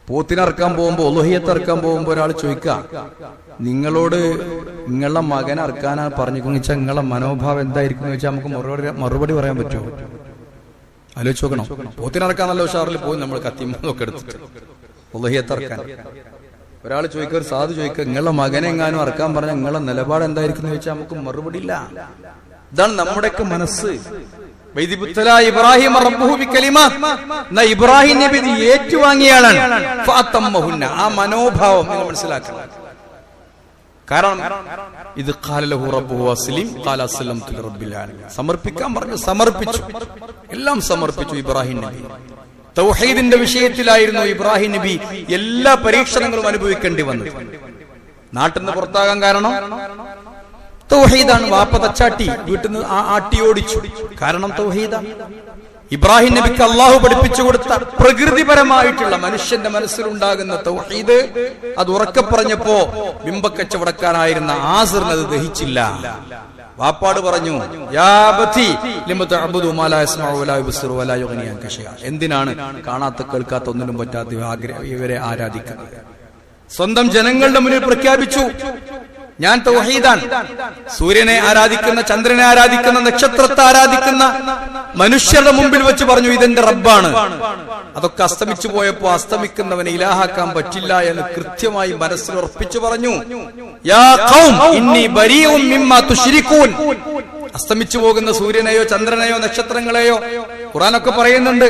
പോത്തിനറക്കാൻ പോകുമ്പോ, ഉളുഹിയത്ത് ഇറക്കാൻ പോകുമ്പോ ഒരാൾ ചോദിക്കുക, നിങ്ങളോട് നിങ്ങളുടെ മകനെ ഇറക്കാനാണ് പറഞ്ഞിരിക്കുന്നു വെച്ചാൽ നിങ്ങളുടെ മനോഭാവം എന്തായിരിക്കും എന്ന് വെച്ചാൽ നമുക്ക് മറുപടി പറയാൻ പറ്റുമോ? ആലോചിച്ച് നോക്കണം. പോത്തിനറക്കാൻ നല്ല ഉഷാറിൽ പോയി നമ്മൾ കത്തിമൊക്കെ എടുത്തിട്ട് ഉളുഹിയത്ത് ഇറക്കാൻ ഒരാൾ ചോദിക്കുക, ഒരു സാധു ചോദിക്കുക, നിങ്ങളുടെ മകനെ എങ്ങാനും ഇറക്കാൻ പറഞ്ഞാൽ നിങ്ങളുടെ നിലപാട് എന്തായിരിക്കും എന്ന് വെച്ചാൽ നമുക്ക് മറുപടി ഇല്ല. ഇതാണ് നമ്മുടെയൊക്കെ മനസ്സ്. ഇബ്രാഹിം റബ്ബുഹു ബികലിമാത്ത്. ഇബ്രാഹിം നബി ഏറ്റുവാങ്ങിയാളാണ്. ഫഅതമ്മഹുന്ന. ആ മനോഭാവം നിങ്ങൾ മനസ്സിലാക്കണം. കാരണം ഇത് ഖാല ലഹു റബ്ബുഹു അസ്ലിം ഖാല അസ്ലംതു ലിറബ്ബിൽ ആലമീൻ. സമർപ്പിക്കാൻ പറഞ്ഞു, സമർപ്പിച്ചു, എല്ലാം സമർപ്പിച്ചു ഇബ്രാഹിം നബി. തൗഹീദിന്റെ വിഷയത്തിലായിരുന്നു ഇബ്രാഹിം നബി എല്ലാ പരീക്ഷണങ്ങളും അനുഭവിക്കേണ്ടി വന്നത്. നാട്ടിൽ നിന്ന് പുറത്താകാൻ കാരണം തൗഹീദാണ്. വാപ്പ തച്ചാട്ടി വീട്ടിൽ നിന്ന് ആട്ടി ഓടിച്ചു. കാരണം തൗഹീദാണ്. ഇബ്രാഹിം നബിക്ക് അള്ളാഹു പഠിപ്പിച്ചു കൊടുത്ത പ്രകൃതിപരമായിട്ടുള്ള മനുഷ്യന്റെ മനസ്സിലുണ്ടാകുന്ന തൗഹീദ് അത് ഉറക്കെ പറഞ്ഞപ്പോ ബിംബക്കച്ചവടക്കാരായിരുന്ന ആസിറിന് അത് ദഹിച്ചില്ല. വാപ്പാട് പറഞ്ഞു, യാ ബതി ലിമ തഅബുദു മാ ലാ യസ്മഉ വലാ യുബ്സിറു വലാ യുഗ്നി അൻക ശൈഅ. എന്തിനാണ് കാണാത്ത കേൾക്കാത്ത ഒന്നിനും പറ്റാത്ത ഇവരെ ആരാധിക്കുന്നത്? സ്വന്തം ജനങ്ങളുടെ മുന്നിൽ പ്രഖ്യാപിച്ചു, ഞാൻ തൗഹീദാണ്. സൂര്യനെ ആരാധിക്കുന്ന, ചന്ദ്രനെ ആരാധിക്കുന്ന, നക്ഷത്രത്തെ ആരാധിക്കുന്ന മനുഷ്യരുടെ മുമ്പിൽ വെച്ച് പറഞ്ഞു ഇതെന്റെ റബ്ബാണ്. അതൊക്കെ അസ്തമിച്ചു പോയപ്പോ അസ്തമിക്കുന്നവനെ ഇലാഹാക്കാൻ പറ്റില്ല എന്ന് കൃത്യമായി മനസ്സിൽ ഉറപ്പിച്ചു പറഞ്ഞു. യാ ഖൗം ഇന്നി ബരീഉം മിമ്മാ തുശ്രികൂൻ. അസ്തമിച്ചു പോകുന്ന സൂര്യനെയോ ചന്ദ്രനെയോ നക്ഷത്രങ്ങളെയോ ഖുർആനൊക്കെ പറയുന്നുണ്ട്.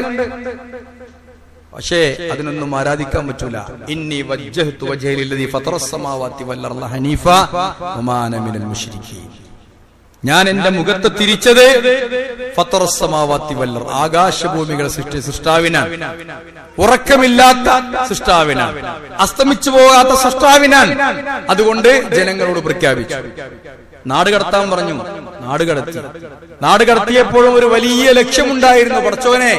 പക്ഷേ അതിനൊന്നും ആരാധിക്കാൻ പറ്റൂല. ഇന്നി വജ്ജഹ്തു വജ്ഹി ലില്ലദീ ഫതറസ് സമാവാതി വൽ അർള ഹനീഫ വമാ അന മിനൽ മുശ്രികീൻ. ഞാൻ എന്റെ മുഖത്ത് തിരിച്ചത് ഫതറസ് സമാവാതി വൽ അർള, ആകാശഭൂമികളെ സൃഷ്ടാവിനാണ്, ഉറക്കമില്ലാത്ത സൃഷ്ടാവിനാണ്, അസ്തമിച്ചു പോകാത്ത സൃഷ്ടാവിനാണ്. അതുകൊണ്ട് ജനങ്ങളോട് പ്രഖ്യാപിച്ചു. നാട് കടത്താൻ പറഞ്ഞു, നാട് കടത്തി. നാട് കടത്തിയപ്പോഴും ഒരു വലിയ ലക്ഷ്യമുണ്ടായിരുന്നു. പടച്ചോനെ,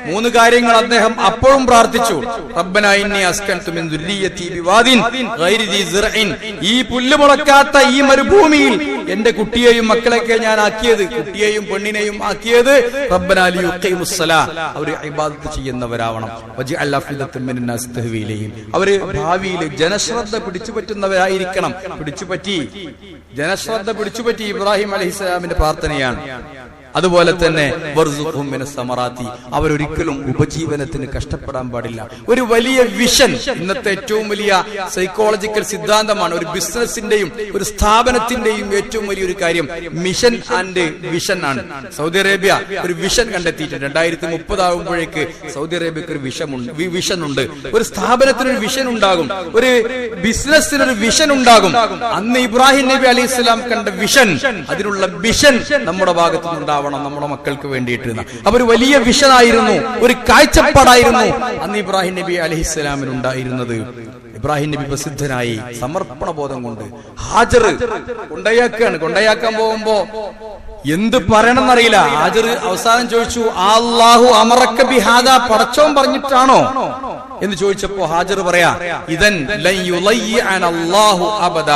3 കാര്യങ്ങൾ അദ്ദേഹം അപ്പോഴും പ്രാർത്ഥിച്ചു. റബ്ബനാ ഇന്നി അസ്കൻതു മിൻ ദുർരിയതി ബിവാദിൻ ഗൈരി ദീ സിർഇൻ. ഈ പുല്ല് മുളക്കാത്ത ഈ മരുഭൂമിയിൽ എന്റെ കുട്ടിയെയും മക്കളെയൊക്കെ ഞാൻ ആക്കിയത്, കുട്ടിയെയും പെണ്ണിനെയും ആക്കിയത് റബ്ബനാ ലിയുഖീമുസ്സലാ, അവർ ഇബാദത്ത് ചെയ്യുന്നവരാവണം. വജഅൽ അഫ്ഇദത്തൻ മിനന്നാസ് തഹ്വി ഇലൈഹിം, അവർ ഭാവിയിൽ ജനശ്രദ്ധ പിടിച്ചുപറ്റുന്നവരായിരിക്കണം. പിടിച്ചുപറ്റി, ജനശ്രദ്ധ പിടിച്ചുപറ്റി ഇബ്രാഹിം അലൈഹിസ്സലാമിന്റെ പ്രാർത്ഥനയാണ്. അതുപോലെ തന്നെ വർസുഖും മിനസ് സമറാത്തി, അവരൊരിക്കലും ഉപജീവനത്തിന് കഷ്ടപ്പെടാൻ പാടില്ല. ഒരു വലിയ വിഷൻ, ഇന്നത്തെ ഏറ്റവും വലിയ സൈക്കോളജിക്കൽ സിദ്ധാന്തമാണ്. ഒരു ബിസിനസിന്റെയും ഒരു സ്ഥാപനത്തിന്റെയും ഏറ്റവും വലിയൊരു കാര്യം മിഷൻ ആൻഡ് വിഷൻ ആണ്. സൗദി അറേബ്യ ഒരു വിഷൻ കണ്ടെത്തിയിട്ടുണ്ട്. 2030 ആകുമ്പോഴേക്ക് സൗദി അറേബ്യക്ക് ഒരു വിഷൻ ഉണ്ട്. ഒരു സ്ഥാപനത്തിനൊരു വിഷൻ ഉണ്ടാകും, ഒരു ബിസിനസ്സിനൊരു വിഷൻ ഉണ്ടാകും. അന്ന് ഇബ്രാഹിം നബി അലൈഹി സ്വലാം കണ്ട വിഷൻ, അതിനുള്ള വിഷൻ നമ്മുടെ ഭാഗത്തു നിന്നുണ്ടാവും, നമ്മുടെ മക്കൾക്ക് വേണ്ടിയിട്ട്. അപ്പൊ ഒരു വലിയ വിഷനായിരുന്നു, ഒരു കാഴ്ചപ്പാടായിരുന്നു അന്ന് ഇബ്രാഹിം നബി അലൈഹിസ്സലാമിന് ഉണ്ടായിരുന്നത്. ഇബ്രാഹിം നബി പ്രസിദ്ധനായി സമർപ്പണ ബോധം കൊണ്ട് ഹാജർ കൊണ്ടയാക്കാൻ പോകുമ്പോ എന്ത് പറയണമെന്നറിയില്ല. ഹാജർ അവസാനം ചോദിച്ചു, അല്ലാഹു അമറക ബിഹാദ, പടച്ചോൻ പറഞ്ഞിട്ടാണോ എന്ന് ചോദിച്ചപ്പോ ഹാജർ പറയാ, ഇദൻ ലൻ യുളയ്യിഅന അല്ലാഹു അബദ,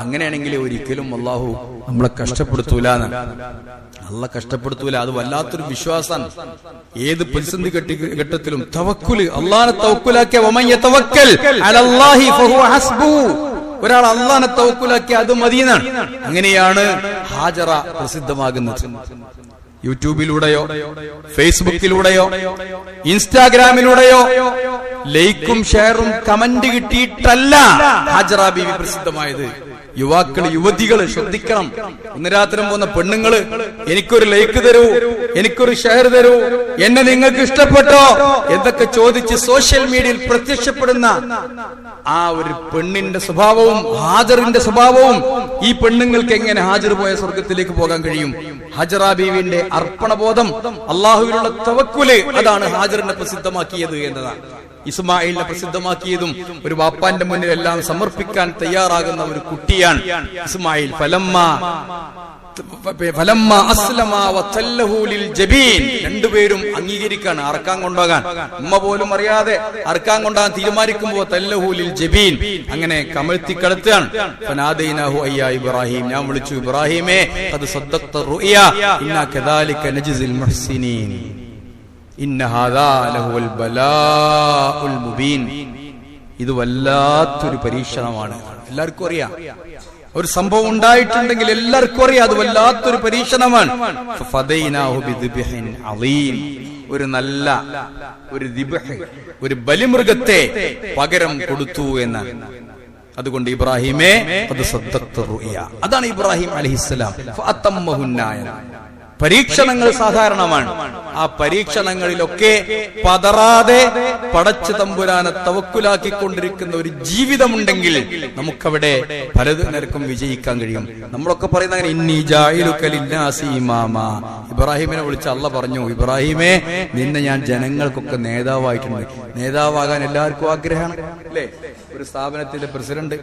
അങ്ങനെയാണെങ്കിൽ ഒരിക്കലും അല്ലാഹു നമ്മളെ കഷ്ടപ്പെടുത്തൂലാന്ന്. അല്ല കഷ്ടപ്പെടുത്തൂല. അത് വല്ലാത്തൊരു വിശ്വാസം. ഏത് പ്രതിസന്ധി ഘട്ടത്തിലും തവക്കുല്, അല്ലാഹനെ തവക്കുലാക്കിയ വമൻ യതവക്കൽ അലല്ലാഹി ഫഹുവ ഹസ്ബുഹു, ഒരാൾ അല്ലാഹനെ തവക്കുലാക്കിയ അത് മദീനാണ്. അങ്ങനെയാണ് ഹാജറ പ്രസിദ്ധമാകുന്നത്. യൂട്യൂബിലൂടെയോ ഫേസ്ബുക്കിലൂടെയോ ഇൻസ്റ്റാഗ്രാമിലൂടെയോ ലൈക്കും ഷെയറും കമന്റ് കിട്ടിയിട്ടല്ല ഹാജറ ബീവി പ്രസിദ്ധമായത്. യുവാക്കള്, യുവതികള് ശ്രദ്ധിക്കണം. ഇന്ന് രാത്രി പോകുന്ന പെണ്ണുങ്ങള്, എനിക്കൊരു ലൈക്ക് തരൂ, എനിക്കൊരു ഷെയർ തരൂ, എന്നെ നിങ്ങൾക്ക് ഇഷ്ടപ്പെട്ടോ എന്തൊക്കെ ചോദിച്ച് സോഷ്യൽ മീഡിയയിൽ പ്രത്യക്ഷപ്പെടുന്ന ആ ഒരു പെണ്ണിന്റെ സ്വഭാവവും ഹാജറിന്റെ സ്വഭാവവും, ഈ പെണ്ണുങ്ങൾക്ക് എങ്ങനെ ഹാജർ പോയ സ്വർഗത്തിലേക്ക് പോകാൻ കഴിയും? ഹാജറ ബീവിന്റെ അർപ്പണബോധം, അള്ളാഹുവിനുള്ള തവക്കുല്, അതാണ് ഹാജറിനെ പ്രസിദ്ധമാക്കിയത് എന്നതാണ്. ഇസ്മായിലിനെ പ്രസിദ്ധമാക്കിയതും ഒരു വാപ്പാന്റെ മുന്നിൽ എല്ലാം സമർപ്പിക്കാൻ തയ്യാറാകുന്ന ഒരു കുട്ടിയാണ് ഇസ്മായിൽ. ഫലമ്മ അസ്ലമ വതല്ലഹു ലിൽ ജബീൻ, രണ്ടുപേരും അംഗീകരിക്കാണ് അറക്കാൻ കൊണ്ടുപോകാൻ. ഉമ്മ പോലും അറിയാതെ അറക്കാൻ കൊണ്ടുപോകാൻ തീരുമാനിക്കുമ്പോൾ തല്ലഹു ലിൽ ജബീൻ, അങ്ങനെ കമഴ്ത്തി കിടത്തുകയാണ്. ഫനാദൈനാഹു അയ്യാ ഇബ്രാഹിം, ഞാൻ വിളിച്ചു ഇബ്രാഹിമേ, ഖദ് സദ്ദഖ്ത റുഅയ ഇന്നാ കദാലിക നജ്സിൽ മുഹ്സിനീൻ ഇന്ന ഹാദാ ലഹുൽ ബലാഉൽ മുബീൻ. ഇത് വല്ലാത്തൊരു പരീക്ഷണമാണ്. എല്ലാവർക്കും അറിയാം, ഒരു സംഭവം ഉണ്ടായിട്ടുണ്ടെങ്കിൽ എല്ലാവർക്കും അറിയാം അത് വല്ലാത്തൊരു പരീക്ഷണമാണ്. ഫദൈനാഹു ബിദിബ്ഹിൻ അളീം, ഒരു നല്ല ഒരു ദിബ്ഹ്, ഒരു ബലിമൃഗത്തെ പകരം കൊടുത്തു എന്നാണ്. അതുകൊണ്ട് ഇബ്രാഹിമേ ഖദ് സദ്ദഖ്ത റുഅയ, അതാണ് ഇബ്രാഹിം അലൈഹിസ്സലാം. ഫഅതമ്മഹുന്നായ, പരീക്ഷണങ്ങൾ സാധാരണമാണ്. ആ പരീക്ഷണങ്ങളിലൊക്കെ പതറാതെ പടച്ചു തമ്പുരാനെ തവക്കുലാക്കിക്കൊണ്ടിരിക്കുന്ന ഒരു ജീവിതമുണ്ടെങ്കിൽ നമുക്കവിടെ പലത് നിരക്കും വിജയിക്കാൻ കഴിയും. നമ്മളൊക്കെ പറയുന്ന അങ്ങനെ, ഇന്നി ജാഇലുക ലിന്നാസി ഇമാമാ, ഇബ്രാഹിമിനെ വിളിച്ച് അള്ള പറഞ്ഞു, ഇബ്രാഹിമേ, നിന്നെ ഞാൻ ജനങ്ങൾക്കൊക്കെ നേതാവായിട്ടുണ്ട്. നേതാവാകാൻ എല്ലാവർക്കും ആഗ്രഹമാണ് അല്ലേ? ഒരു സ്ഥാപനത്തിന്റെ പ്രസിഡന്റ്,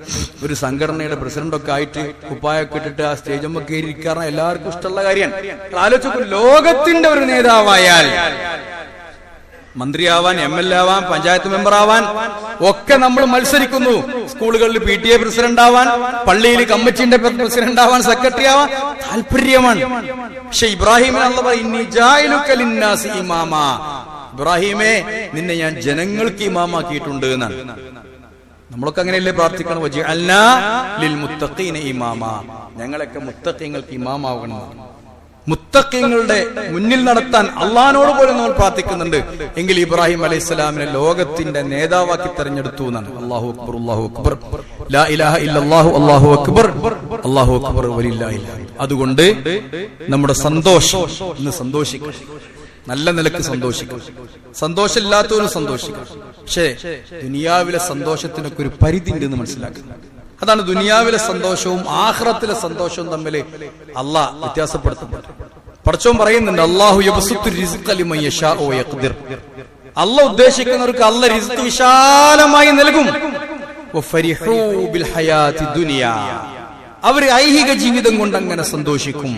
ഒരു സംഘടനയുടെ പ്രസിഡന്റൊക്കെ ആയിട്ട് കുപ്പായൊക്കെ ഇട്ടിട്ട് ആ സ്റ്റേജുമ്മ കയറിയിരിക്കാറ് എല്ലാവർക്കും ഇഷ്ടമുള്ള കാര്യമാണ്. ആലോചിക്കും, ലോകത്തിന്റെ ഒരു നേതാവായാൽ, മന്ത്രിയാവാൻ, MLA ആവാൻ, പഞ്ചായത്ത് മെമ്പർ ആവാൻ ഒക്കെ നമ്മൾ മത്സരിക്കുന്നു. സ്കൂളുകളിൽ PTA പ്രസിഡന്റ് ആവാൻ, പള്ളിയിൽ കമ്മിറ്റിന്റെ പ്രസിഡന്റ് ആവാൻ, സെക്രട്ടറി ആവാൻ താല്പര്യമാണ്. പക്ഷെ ഇബ്രാഹിമിനെ അല്ലാഹു പറയും, ഇന്നി ജാഇലുക ലിന്നാസി ഇമാമാ, ഇബ്രാഹിമേ, നിന്നെ ഞാൻ ജനങ്ങൾക്ക് ഇമാമാക്കിയിട്ടുണ്ട് എന്നാണ്. നമ്മളൊക്കെ അങ്ങനെയല്ലേ പ്രാർത്ഥിക്കണം, വജഅൽനാ ലിൽ മുത്തഖീന ഇമാമ, ഞങ്ങളൊക്കെ മുത്തഖീങ്ങൾക്ക് ഇമാമാവണം. മുത്തഖീങ്ങളുടെ മുന്നിൽ നടത്താൻ അള്ളാഹിനോട് പോലും നമ്മൾ പ്രാർത്ഥിക്കുന്നുണ്ട്. എങ്കിൽ ഇബ്രാഹിം അലൈഹിസ്സലാമിനെ ലോകത്തിന്റെ നേതാവാക്കി തെരഞ്ഞെടുത്തു എന്നാണ്. അല്ലാഹു അക്ബർ, അല്ലാഹു അക്ബർ, ലാ ഇലാഹ ഇല്ലല്ലാഹു, അല്ലാഹു അക്ബർ, അല്ലാഹു അക്ബർ വലില്ലാഹിൽ ഹംദ്. അതുകൊണ്ട് നമ്മുടെ സന്തോഷം ഇന്ന് സന്തോഷിക്കണം, നല്ല നിലക്ക് സന്തോഷിക്കണം. സന്തോഷമില്ലാത്തവരും സന്തോഷിക്കണം. പക്ഷേ ദുനിയാവിലെ സന്തോഷത്തിനൊക്കെ ഒരു പരിധി ഉണ്ടെന്ന് മനസ്സിലാക്കണം. അതാണ് ദുനിയാവിലെ സന്തോഷവും ആഖിറത്തിലെ സന്തോഷവും തമ്മിൽ അള്ളാഹ് വ്യത്യാസപ്പെടുത്തുന്നുണ്ട്. പടച്ചോൻ പറയുന്നുണ്ട്, അല്ലാഹു യബ്സുത്തു റിസ്ഖ ലിമൻ യശാഉ വയഖ്ദിർ. അള്ളാഹ് ഉദ്ദേശിക്കുന്നവർക്ക് അള്ളാഹ് റിസ്ക് വിശാലമായി നൽകും. വഫരിഹൂ ബിൽ ഹയാത്തി ദുനിയ, അവർ ഐഹിക ജീവിതം കൊണ്ട് അങ്ങനെ സന്തോഷിക്കും.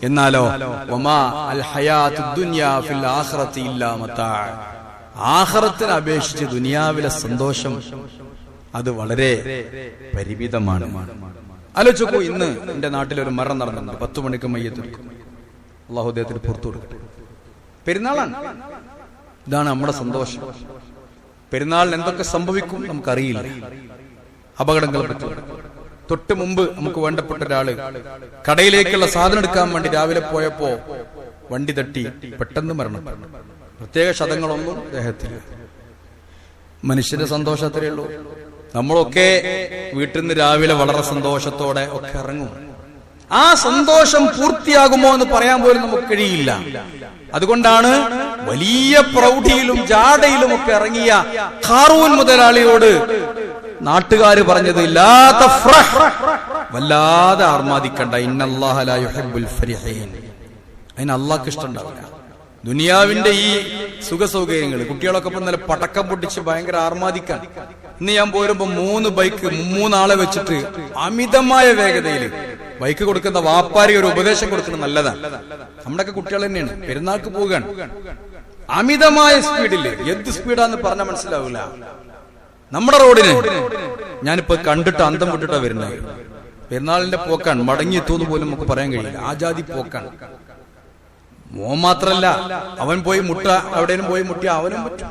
എന്നാലോ വമാ അൽ ഹയാത്തു ദുനിയ ഫിൽ ആഖിറതി ഇല്ലാ മതാ, ആഖിറത്തിനെ അപേക്ഷിച്ച് ദുനിയാവിലെ സന്തോഷം അത് വളരെ പരിമിതമാണ്. ആലോചിക്കൂ, ഇന്ന് എന്റെ നാട്ടിലൊരു മരണം നടന്നിട്ടുണ്ട്. 10 മണിക്ക് മയ്യത്തെടുക്കും. അള്ളാഹു അദ്ദേഹത്തിന് പുറത്തു കൊടുക്കട്ടെ. പെരുന്നാളാണ്. ഇതാണ് നമ്മുടെ സന്തോഷം. പെരുന്നാളിന് എന്തൊക്കെ സംഭവിക്കും നമുക്കറിയില്ല. അപകടങ്ങളെ പറ്റി. തൊട്ട് മുമ്പ് നമുക്ക് വേണ്ടപ്പെട്ട ഒരാള് കടയിലേക്കുള്ള സാധനം എടുക്കാൻ വേണ്ടി രാവിലെ പോയപ്പോ വണ്ടി തട്ടി പെട്ടെന്ന് മരണപ്പെട്ടു. പ്രത്യേക ശതങ്ങളൊന്നും അദ്ദേഹത്തിന്. മനുഷ്യന്റെ സന്തോഷം അത്രയേ ഉള്ളൂ. നമ്മളൊക്കെ വീട്ടിൽ നിന്ന് രാവിലെ വളരെ സന്തോഷത്തോടെ ഒക്കെ ഇറങ്ങും. ആ സന്തോഷം പൂർത്തിയാകുമോ എന്ന് പറയാൻ പോലും നമുക്ക് കഴിയില്ല. അതുകൊണ്ടാണ് വലിയ പ്രൗഢിയിലും ജാടയിലും ഒക്കെ ഇറങ്ങിയ ഖാറൂൻ മുതലാളിയോട് നാട്ടുകാര് പറഞ്ഞത്, ലാ തഫ്റഹ്, വല്ലാതെ ആർമാദിക്കണ്ട, ഇന്നല്ലാഹ ലാ യുഹിബ്ബുൽ ഫരിഹീൻ. അതിന് അള്ളാഹ്ക്ക് ഇഷ്ടമുണ്ടാവില്ല. ദുനിയാവിന്റെ ഈ സുഖ സൗകര്യങ്ങൾ, കുട്ടികളൊക്കെ ഇപ്പൊ ഇന്നലെ പടക്കം പൊട്ടിച്ച് ഭയങ്കര ആർമാദിക്കാൻ. ഇന്ന് ഞാൻ പോരുമ്പോ 3 ബൈക്ക് 3 ആളെ വെച്ചിട്ട് അമിതമായ വേഗതയിൽ ബൈക്ക് കൊടുക്കുന്ന വാപ്പാരി ഒരു ഉപദേശം കൊടുക്കുന്നത് നല്ലതാണ്. നമ്മുടെയൊക്കെ കുട്ടികൾ തന്നെയാണ്. പെരുന്നാൾക്ക് പോവുകയാണ് അമിതമായ സ്പീഡില്. എന്ത് സ്പീഡാന്ന് പറഞ്ഞാൽ മനസ്സിലാവില്ല. നമ്മുടെ റോഡിന് ഞാനിപ്പോ കണ്ടിട്ട് അന്തം വിട്ടിട്ടാ വരുന്നത്. പെരുന്നാളിന്റെ പോക്കാണ്, മടങ്ങി എത്തുമെന്ന് പോലും നമുക്ക് പറയാൻ കഴിയില്ല. ആജാതി പോക്കാണ്. മോൻ മാത്രല്ല, അവൻ പോയി മുട്ട, എവിടെയും പോയി മുട്ടിയ അവനും പറ്റും.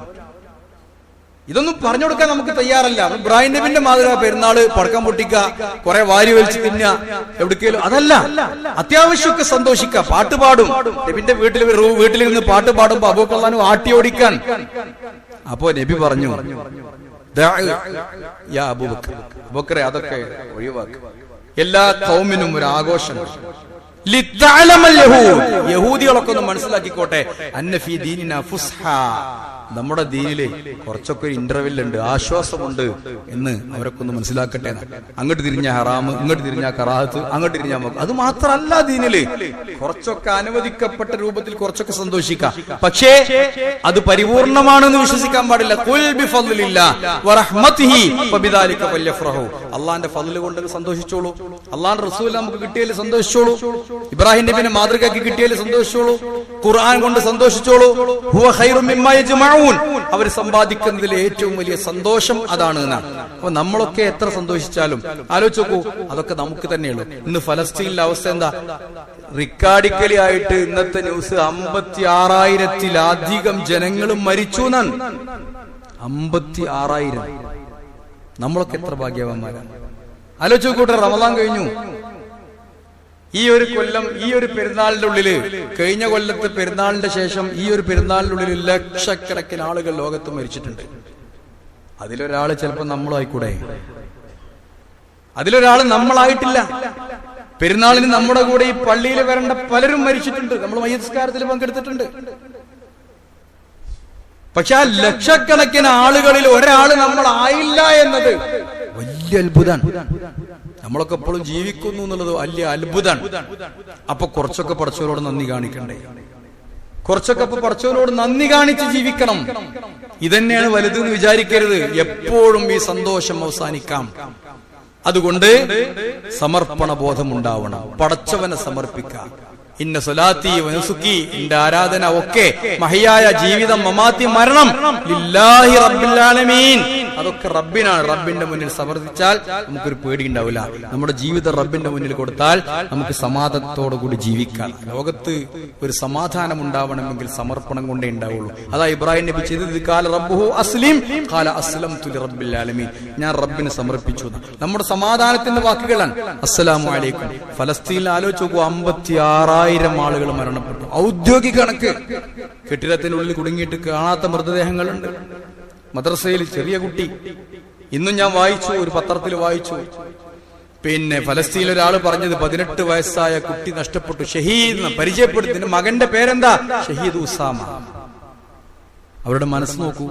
ഇതൊന്നും പറഞ്ഞു കൊടുക്കാൻ നമുക്ക് തയ്യാറല്ല. ഇബ്രാഹിം നബിന്റെ മാതൃക പെരുന്നാള് പടക്കം പൊട്ടിക്ക, കുറെ വാരി വലിച്ച് തിന്ന, എവിടേക്കും അതല്ല. അത്യാവശ്യമൊക്കെ സന്തോഷിക്കുക, പാട്ട് പാടും. നബിന്റെ വീട്ടിലിരുന്ന് പാട്ട് പാടുമ്പോ അബൂബക്കർ ആട്ടി ഓടിക്കാൻ. അപ്പോ നബി പറഞ്ഞു, അബൂബക്കറെ അതൊക്കെ ഒഴിവാക്കുക. എല്ലാ ഖൗമിനും ഒരു ആഘോഷം. യഹൂദികളൊക്കെ ഒന്ന് മനസ്സിലാക്കിക്കോട്ടെ, അന്ന ഫീ ദീനിനാ ഫുസ്ഹ, നമ്മുടെ ദീനില് കുറച്ചൊക്കെ ഒരു ഇന്റർവെൽ ഉണ്ട്, ആശ്വാസമുണ്ട് എന്ന് അവരൊക്കെ ഒന്ന് മനസ്സിലാക്കട്ടെ. അങ്ങോട്ട് തിരിഞ്ഞ ഹറാമ്, ഇങ്ങോട്ട് തിരിഞ്ഞ കറാഹത്ത്, അങ്ങോട്ട് തിരിഞ്ഞ അത് മാത്രല്ല ദീനില്. കുറച്ചൊക്കെ അനുവദിക്കപ്പെട്ട രൂപത്തിൽ കുറച്ചൊക്കെ സന്തോഷിക്കാം. പക്ഷേ അത് പരിപൂർണമാണെന്ന് വിശ്വസിക്കാൻ പാടില്ല. ഖുൽ ബിഫദ്ലില്ലാഹി വറഹ്മതിഹി ഫബിദാലിക ഫല്യഫ്റഹു. അല്ലാഹുവിന്റെ ഫദ്ൽ കൊണ്ട് സന്തോഷിച്ചോളൂ. അല്ലാഹുവിന്റെ റസൂൽ നമുക്ക് കിട്ടിയതിൽ സന്തോഷിച്ചോളൂ. ഇബ്രാഹിം നബിനെ മാതൃകയാക്കി കിട്ടിയതിൽ സന്തോഷിച്ചോളൂ. ഖുർആൻ കൊണ്ട് സന്തോഷിച്ചോളൂ. ഹുവ ഖൈറു മിമ്മാ യജ്മഊൻ, അവർ സമ്പാദിക്കുന്നതിലെ ഏറ്റവും വലിയ സന്തോഷം അതാണ് എന്നാണ്. അപ്പൊ നമ്മളൊക്കെ എത്ര സന്തോഷിച്ചാലും ആലോചിച്ച് നോക്കൂ, അതൊക്കെ നമുക്ക് തന്നെയുള്ളൂ. ഇന്ന് ഫലസ്തീനിലെ അവസ്ഥ എന്താ? റിക്കാർഡിക്കലി ആയിട്ട് ഇന്നത്തെ ന്യൂസ് 56,000-ത്തിലധികം ജനങ്ങളും മരിച്ചു എന്നാണ്. 56,000. നമ്മളൊക്കെ എത്ര ഭാഗ്യവാന്മാരാണ്. ആലോചിച്ച് നോക്കൂട്ടെ, റമദാൻ കഴിഞ്ഞു. ഈ ഒരു കൊല്ലം, ഈ ഒരു പെരുന്നാളിന്റെ ഉള്ളില്, കഴിഞ്ഞ കൊല്ലത്തെ പെരുന്നാളിന്റെ ശേഷം ഈ ഒരു പെരുന്നാളിന്റെ ഉള്ളിൽ ലക്ഷക്കണക്കിന് ആളുകൾ ലോകത്ത് മരിച്ചിട്ടുണ്ട്. അതിലൊരാള് ചിലപ്പോ നമ്മളായിക്കൂടെ? അതിലൊരാള് നമ്മളായിട്ടില്ല. പെരുന്നാളിന് നമ്മുടെ കൂടെ ഈ പള്ളിയിൽ വരേണ്ട പലരും മരിച്ചിട്ടുണ്ട്. നമ്മൾ മയ്യസ്കാരത്തിൽ പങ്കെടുത്തിട്ടുണ്ട്. പക്ഷെ ആ ലക്ഷക്കണക്കിന് ആളുകളിൽ ഒരാള് നമ്മളായില്ല എന്നത് വലിയ അത്ഭുതമാണ്. നമ്മളൊക്കെ എപ്പോഴും ജീവിക്കുന്നു എന്നുള്ളത് വലിയ അത്ഭുതമാണ്. അപ്പൊ കുറച്ചൊക്കെ പടച്ചവരോട് നന്ദി കാണിക്കണ്ടേ? കുറച്ചൊക്കെ അപ്പൊ പടച്ചവരോട് നന്ദി കാണിച്ച് ജീവിക്കണം. ഇതന്നെയാണ് വലുതെന്ന് വിചാരിക്കരുത്. എപ്പോഴും ഈ സന്തോഷം അവസാനിക്കാം. അതുകൊണ്ട് സമർപ്പണ ബോധം ഉണ്ടാവണം. പടച്ചവനെ സമർപ്പിക്കാം. ഇന്ന സ്വലാത്തി വനുസുക്കി, എന്റെ ആരാധന ഒക്കെ, മഹിയായ ജീവിതം, മമാത്തി, മരണം, ലില്ലാഹി റബ്ബിൽ ആലമീൻ, അതൊക്കെ റബ്ബിനാണ്. റബ്ബിന്റെ മുന്നിൽ സമർപ്പിച്ചാൽ നമുക്കൊരു പേടി ഉണ്ടാവില്ല. നമ്മുടെ ജീവിതം റബ്ബിന്റെ മുന്നിൽ കൊടുത്താൽ നമുക്ക് സമാധാനത്തോടു കൂടി ജീവിക്കാം. ലോകത്ത് ഒരു സമാധാനം ഉണ്ടാവണമെങ്കിൽ സമർപ്പണം കൊണ്ടേ ഉണ്ടാവുള്ളൂ. അതാ ഇബ്രാഹിം നബി ചെയ്തത്. ഖാല റബ്ബുഹു അസ്ലിം ഖാല അസ്ലംതു ലിറബ്ബിൽ ആലമീൻ, ഞാൻ റബ്ബിന് സമർപ്പിച്ചു. നമ്മുടെ സമാധാനത്തിന്റെ വാക്കുകളാണ്. അസ്സലാമു അലൈക്കും. ഫലസ്തീനിൽ ആലോചിച്ച് നോക്കൂ, 56,000 ആളുകൾ മരണപ്പെട്ടു. ഔദ്യോഗിക കണക്ക്. കെട്ടിടത്തിനുള്ളിൽ കുടുങ്ങിയിട്ട് കാണാത്ത മൃതദേഹങ്ങളുണ്ട്. മദ്രസയിൽ ചെറിയ കുട്ടി, ഇന്നും ഞാൻ വായിച്ചു, ഒരു പത്രത്തിൽ വായിച്ചു. പിന്നെ ഫലസ്തീനിൽ ഒരാൾ പറഞ്ഞത് 18 വയസ്സായ കുട്ടി നഷ്ടപ്പെട്ടു. ഷഹീദ് പരിചയപ്പെടുത്തി. മകന്റെ പേരെന്താ? ഷഹീദ് ഉസാമ. അവരുടെ മനസ്സ് നോക്കൂ.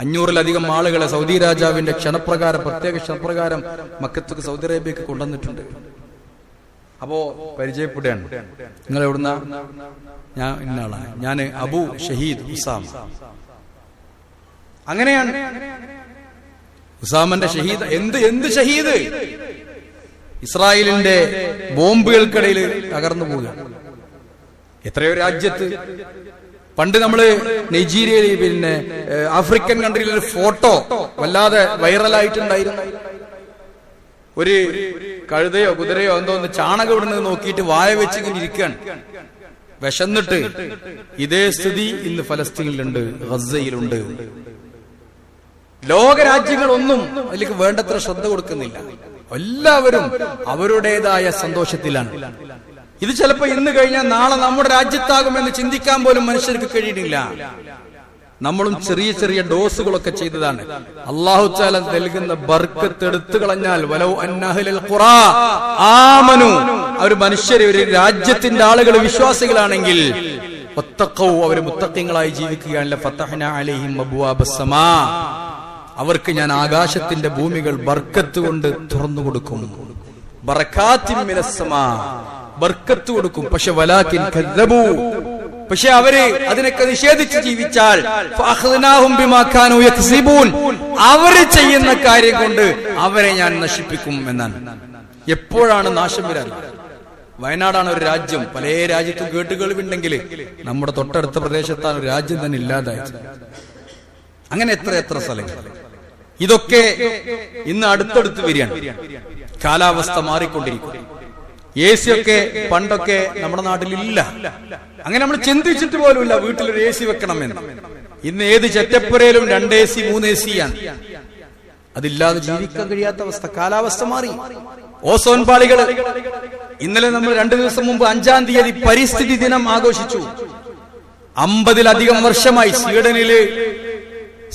500-ലധികം ആളുകളെ സൗദി രാജാവിന്റെ ക്ഷണപ്രകാരം, പ്രത്യേക ക്ഷണപ്രകാരം മക്കത്തേക്ക്, സൗദി അറേബ്യക്ക് കൊണ്ടുവന്നിട്ടുണ്ട്. അപ്പോ പരിചയപ്പെടുകയാണ്. നിങ്ങൾ എവിടുന്ന? ഞാൻ ഇന്നാളാണ്, ഞാൻ അബു ഷഹീദ് ഉസാമ. അങ്ങനെയാണ് ഉസാമന്റെ ഷഹീദ്. എന്ത് ഷഹീദ്? ഇസ്രായേലിന്റെ ബോംബുകൾക്കിടയിൽ തകർന്നു പോവുക. എത്രയോ രാജ്യത്ത് പണ്ട് നമ്മള് നൈജീരിയയിൽ, പിന്നെ ആഫ്രിക്കൻ കൺട്രിയിൽ ഒരു ഫോട്ടോ വല്ലാതെ വൈറലായിട്ടുണ്ടായിരുന്നു. ഒരു കഴുതയോ കുതിരയോ എന്തോ ഒന്ന് ചാണകം ഇടുന്നത് നോക്കിയിട്ട് വായ വെച്ചിങ്ങനെ ഇരിക്കുകയാണ്, വിശന്നിട്ട്. ഇതേ സ്ഥിതി ഇന്ന് ഫലസ്തീനിലുണ്ട്, ഗസയിലുണ്ട്. ലോകരാജ്യങ്ങളൊന്നും അതിലേക്ക് വേണ്ടത്ര ശ്രദ്ധ കൊടുക്കുന്നില്ല. എല്ലാവരും അവരുടേതായ സന്തോഷത്തിലാണ്. ഇത് ചിലപ്പോ ഇന്ന് കഴിഞ്ഞാൽ നാളെ നമ്മുടെ രാജ്യത്താകുമെന്ന് ചിന്തിക്കാൻ പോലും മനുഷ്യർക്ക് കഴിയുന്നില്ല. നമ്മളും ചെറിയ ചെറിയ ഡോസുകളൊക്കെ ചെയ്തതാണ്. അല്ലാഹു തആല നൽകുന്ന ബർക്കത്ത് എടുത്തു കളഞ്ഞാൽ, വലൗ അന്നഹുൽ ഖുറാ ആമനു, അവർ മനുഷ്യരെ, ഒരു രാജ്യത്തിന്റെ ആളുകൾ വിശ്വാസികളാണെങ്കിൽ, വത്തഖൗ, അവർ മുത്തഖീങ്ങളായി ജീവിക്കുകയാണല്ലോ, ഫതഹ്നാ അലൈഹിം അബ്വാബസ് സമാ, അവർക്ക് ഞാൻ ആകാശത്തിന്റെ ഭൂമികൾ ബർക്കത്ത് കൊണ്ട് തുറന്നു കൊടുക്കും. ബറകാത്തിൻ മിനസ് സമാ, ബർക്കത്ത് കൊടുക്കും. പക്ഷെ വലാകിൻ കദ്ദബൂ, പക്ഷെ അവര് അതിനൊക്കെ നിഷേധിച്ച് ജീവിച്ചാൽ, ഫഅഖ്ദനാഹും ബിമാ കാനൂ യക്സിബൂൻ, അവര് ചെയ്യുന്ന കാര്യം കൊണ്ട് അവരെ ഞാൻ നശിപ്പിക്കും എന്നാണ്. എപ്പോഴാണ് നാശം വരാൻ? വയനാടാണ് ഒരു രാജ്യം. പല രാജ്യത്തും കേട്ടുകേൾവിണ്ടെങ്കിൽ നമ്മുടെ തൊട്ടടുത്ത പ്രദേശത്താണ് ഒരു രാജ്യം തന്നെ ഇല്ലാതായത്. അങ്ങനെ എത്ര സ്ഥലങ്ങൾ. ഇതൊക്കെ ഇന്ന് അടുത്തടുത്ത് വരികയാണ്. കാലാവസ്ഥ മാറിക്കൊണ്ടിരിക്കും. AC ഒക്കെ പണ്ടൊക്കെ നമ്മുടെ നാട്ടിലില്ല. അങ്ങനെ നമ്മൾ ചിന്തിച്ചിട്ട് പോലുമില്ല വീട്ടിലൊരു AC വെക്കണമെന്ന്. ഇന്ന് ഏത് ചെറ്റപ്പുരയിലും 2 AC 3 AC ആണ്. അതില്ലാതെ ജീവിക്കാൻ കഴിയാത്ത അവസ്ഥ. കാലാവസ്ഥ മാറി. ഓസോൺ പാളികൾ. ഇന്നലെ നമ്മൾ 2 ദിവസം മുമ്പ് 5-ാം തീയതി പരിസ്ഥിതി ദിനം ആഘോഷിച്ചു. 50-ലധികം വർഷമായി സ്വീഡനില്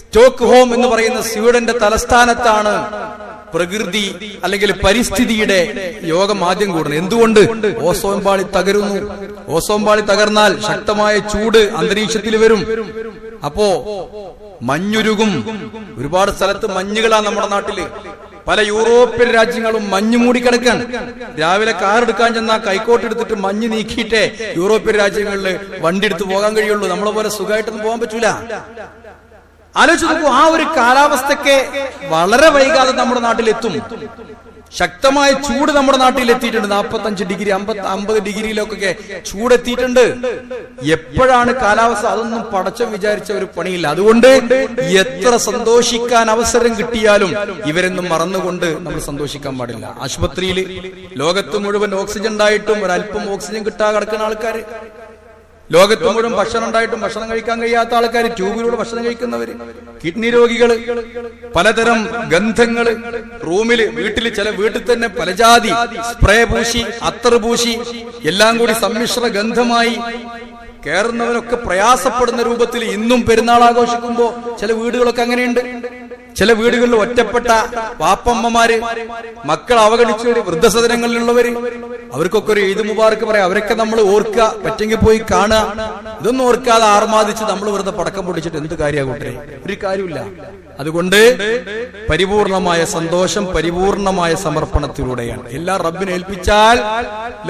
സ്റ്റോക്ക് ഹോം എന്ന് പറയുന്ന സ്വീഡന്റെ തലസ്ഥാനത്താണ് പ്രകൃതി അല്ലെങ്കിൽ പരിസ്ഥിതിയുടെ യോഗം ആദ്യം കൂടുന്നത്. എന്തുകൊണ്ട്? ഓസോൺ പാളി തകരുന്നു. ഓസോൺ പാളി തകർന്നാൽ ശക്തമായ ചൂട് അന്തരീക്ഷത്തിൽ വരും. അപ്പോ മഞ്ഞുരുകും. ഒരുപാട് സ്ഥലത്ത് മഞ്ഞുകളാണ് നമ്മുടെ നാട്ടില്. പല യൂറോപ്യൻ രാജ്യങ്ങളും മഞ്ഞു മൂടിക്കിടക്കാൻ. രാവിലെ കാറെടുക്കാൻ ചെന്നാൽ കൈക്കോട്ട് എടുത്തിട്ട് മഞ്ഞ് നീക്കിയിട്ടേ യൂറോപ്യൻ രാജ്യങ്ങളിൽ വണ്ടി എടുത്ത് പോകാൻ കഴിയുള്ളൂ. നമ്മളെ പോലെ സുഖമായിട്ടൊന്നും പോകാൻ പറ്റൂല. ആലോചിച്ച് നോക്കൂ, ആ ഒരു കാലാവസ്ഥയ്ക്ക് വളരെ വൈകാതെ നമ്മുടെ നാട്ടിലെത്തും. ശക്തമായ ചൂട് നമ്മുടെ നാട്ടിൽ എത്തിയിട്ടുണ്ട്. 45 ഡിഗ്രി 50 ഡിഗ്രിയിലൊക്കെ ചൂടെത്തിയിട്ടുണ്ട്. എപ്പോഴാണ് കാലാവസ്ഥ? അതൊന്നും പടച്ചവൻ വിചാരിച്ച ഒരു പണിയില്ല. അതുകൊണ്ട് എത്ര സന്തോഷിക്കാൻ അവസരം കിട്ടിയാലും ഇവരൊന്നും മറന്നുകൊണ്ട് നമ്മൾ സന്തോഷിക്കാൻ പാടില്ല. ആശുപത്രിയിൽ ലോകത്ത് മുഴുവൻ ഓക്സിജൻ ഉണ്ടായിട്ടും ഒരല്പം ഓക്സിജൻ കിട്ടാതെ കിടക്കുന്ന ആൾക്കാർ, ലോകത്ത് മുഴുവൻ ഭക്ഷണം ഉണ്ടായിട്ടും ഭക്ഷണം കഴിക്കാൻ കഴിയാത്ത ആൾക്കാർ, ട്യൂബിലൂടെ ഭക്ഷണം കഴിക്കുന്നവര്, കിഡ്നി രോഗികള്, പലതരം ഗന്ധങ്ങള് റൂമില്, വീട്ടിൽ വീട്ടിൽ തന്നെ പലജാതി സ്പ്രേ പൂശി, അത്തർ പൂശി, എല്ലാം കൂടി സമ്മിശ്ര ഗന്ധമായി കയറുന്നവരൊക്കെ പ്രയാസപ്പെടുന്ന രൂപത്തിൽ ഇന്നും പെരുന്നാൾ ആഘോഷിക്കുമ്പോ ചില വീടുകളൊക്കെ അങ്ങനെയുണ്ട്. ചില വീടുകളിൽ ഒറ്റപ്പെട്ട പാപ്പമ്മമാര്, മക്കൾ അവഗണിച്ചവര്, വൃദ്ധസദനങ്ങളിലുള്ളവര്, അവർക്കൊക്കെ ഒരു ഈദ് മുബാറക്ക് പറയാം. അവരൊക്കെ നമ്മൾ ഓർക്കുക, പറ്റെങ്കിൽ പോയി കാണുക. ഇതൊന്നും ഓർക്കാതെ ആർമാദിച്ച് നമ്മൾ വെറുതെ പടക്കം പൊട്ടിച്ചിട്ട് എന്ത് കാര്യമാകൂട്ടെ? ഒരു കാര്യമില്ല. അതുകൊണ്ട് പരിപൂർണമായ സന്തോഷം പരിപൂർണമായ സമർപ്പണത്തിലൂടെയാണ്. എല്ലാം റബ്ബിനെ ഏൽപ്പിച്ചാൽ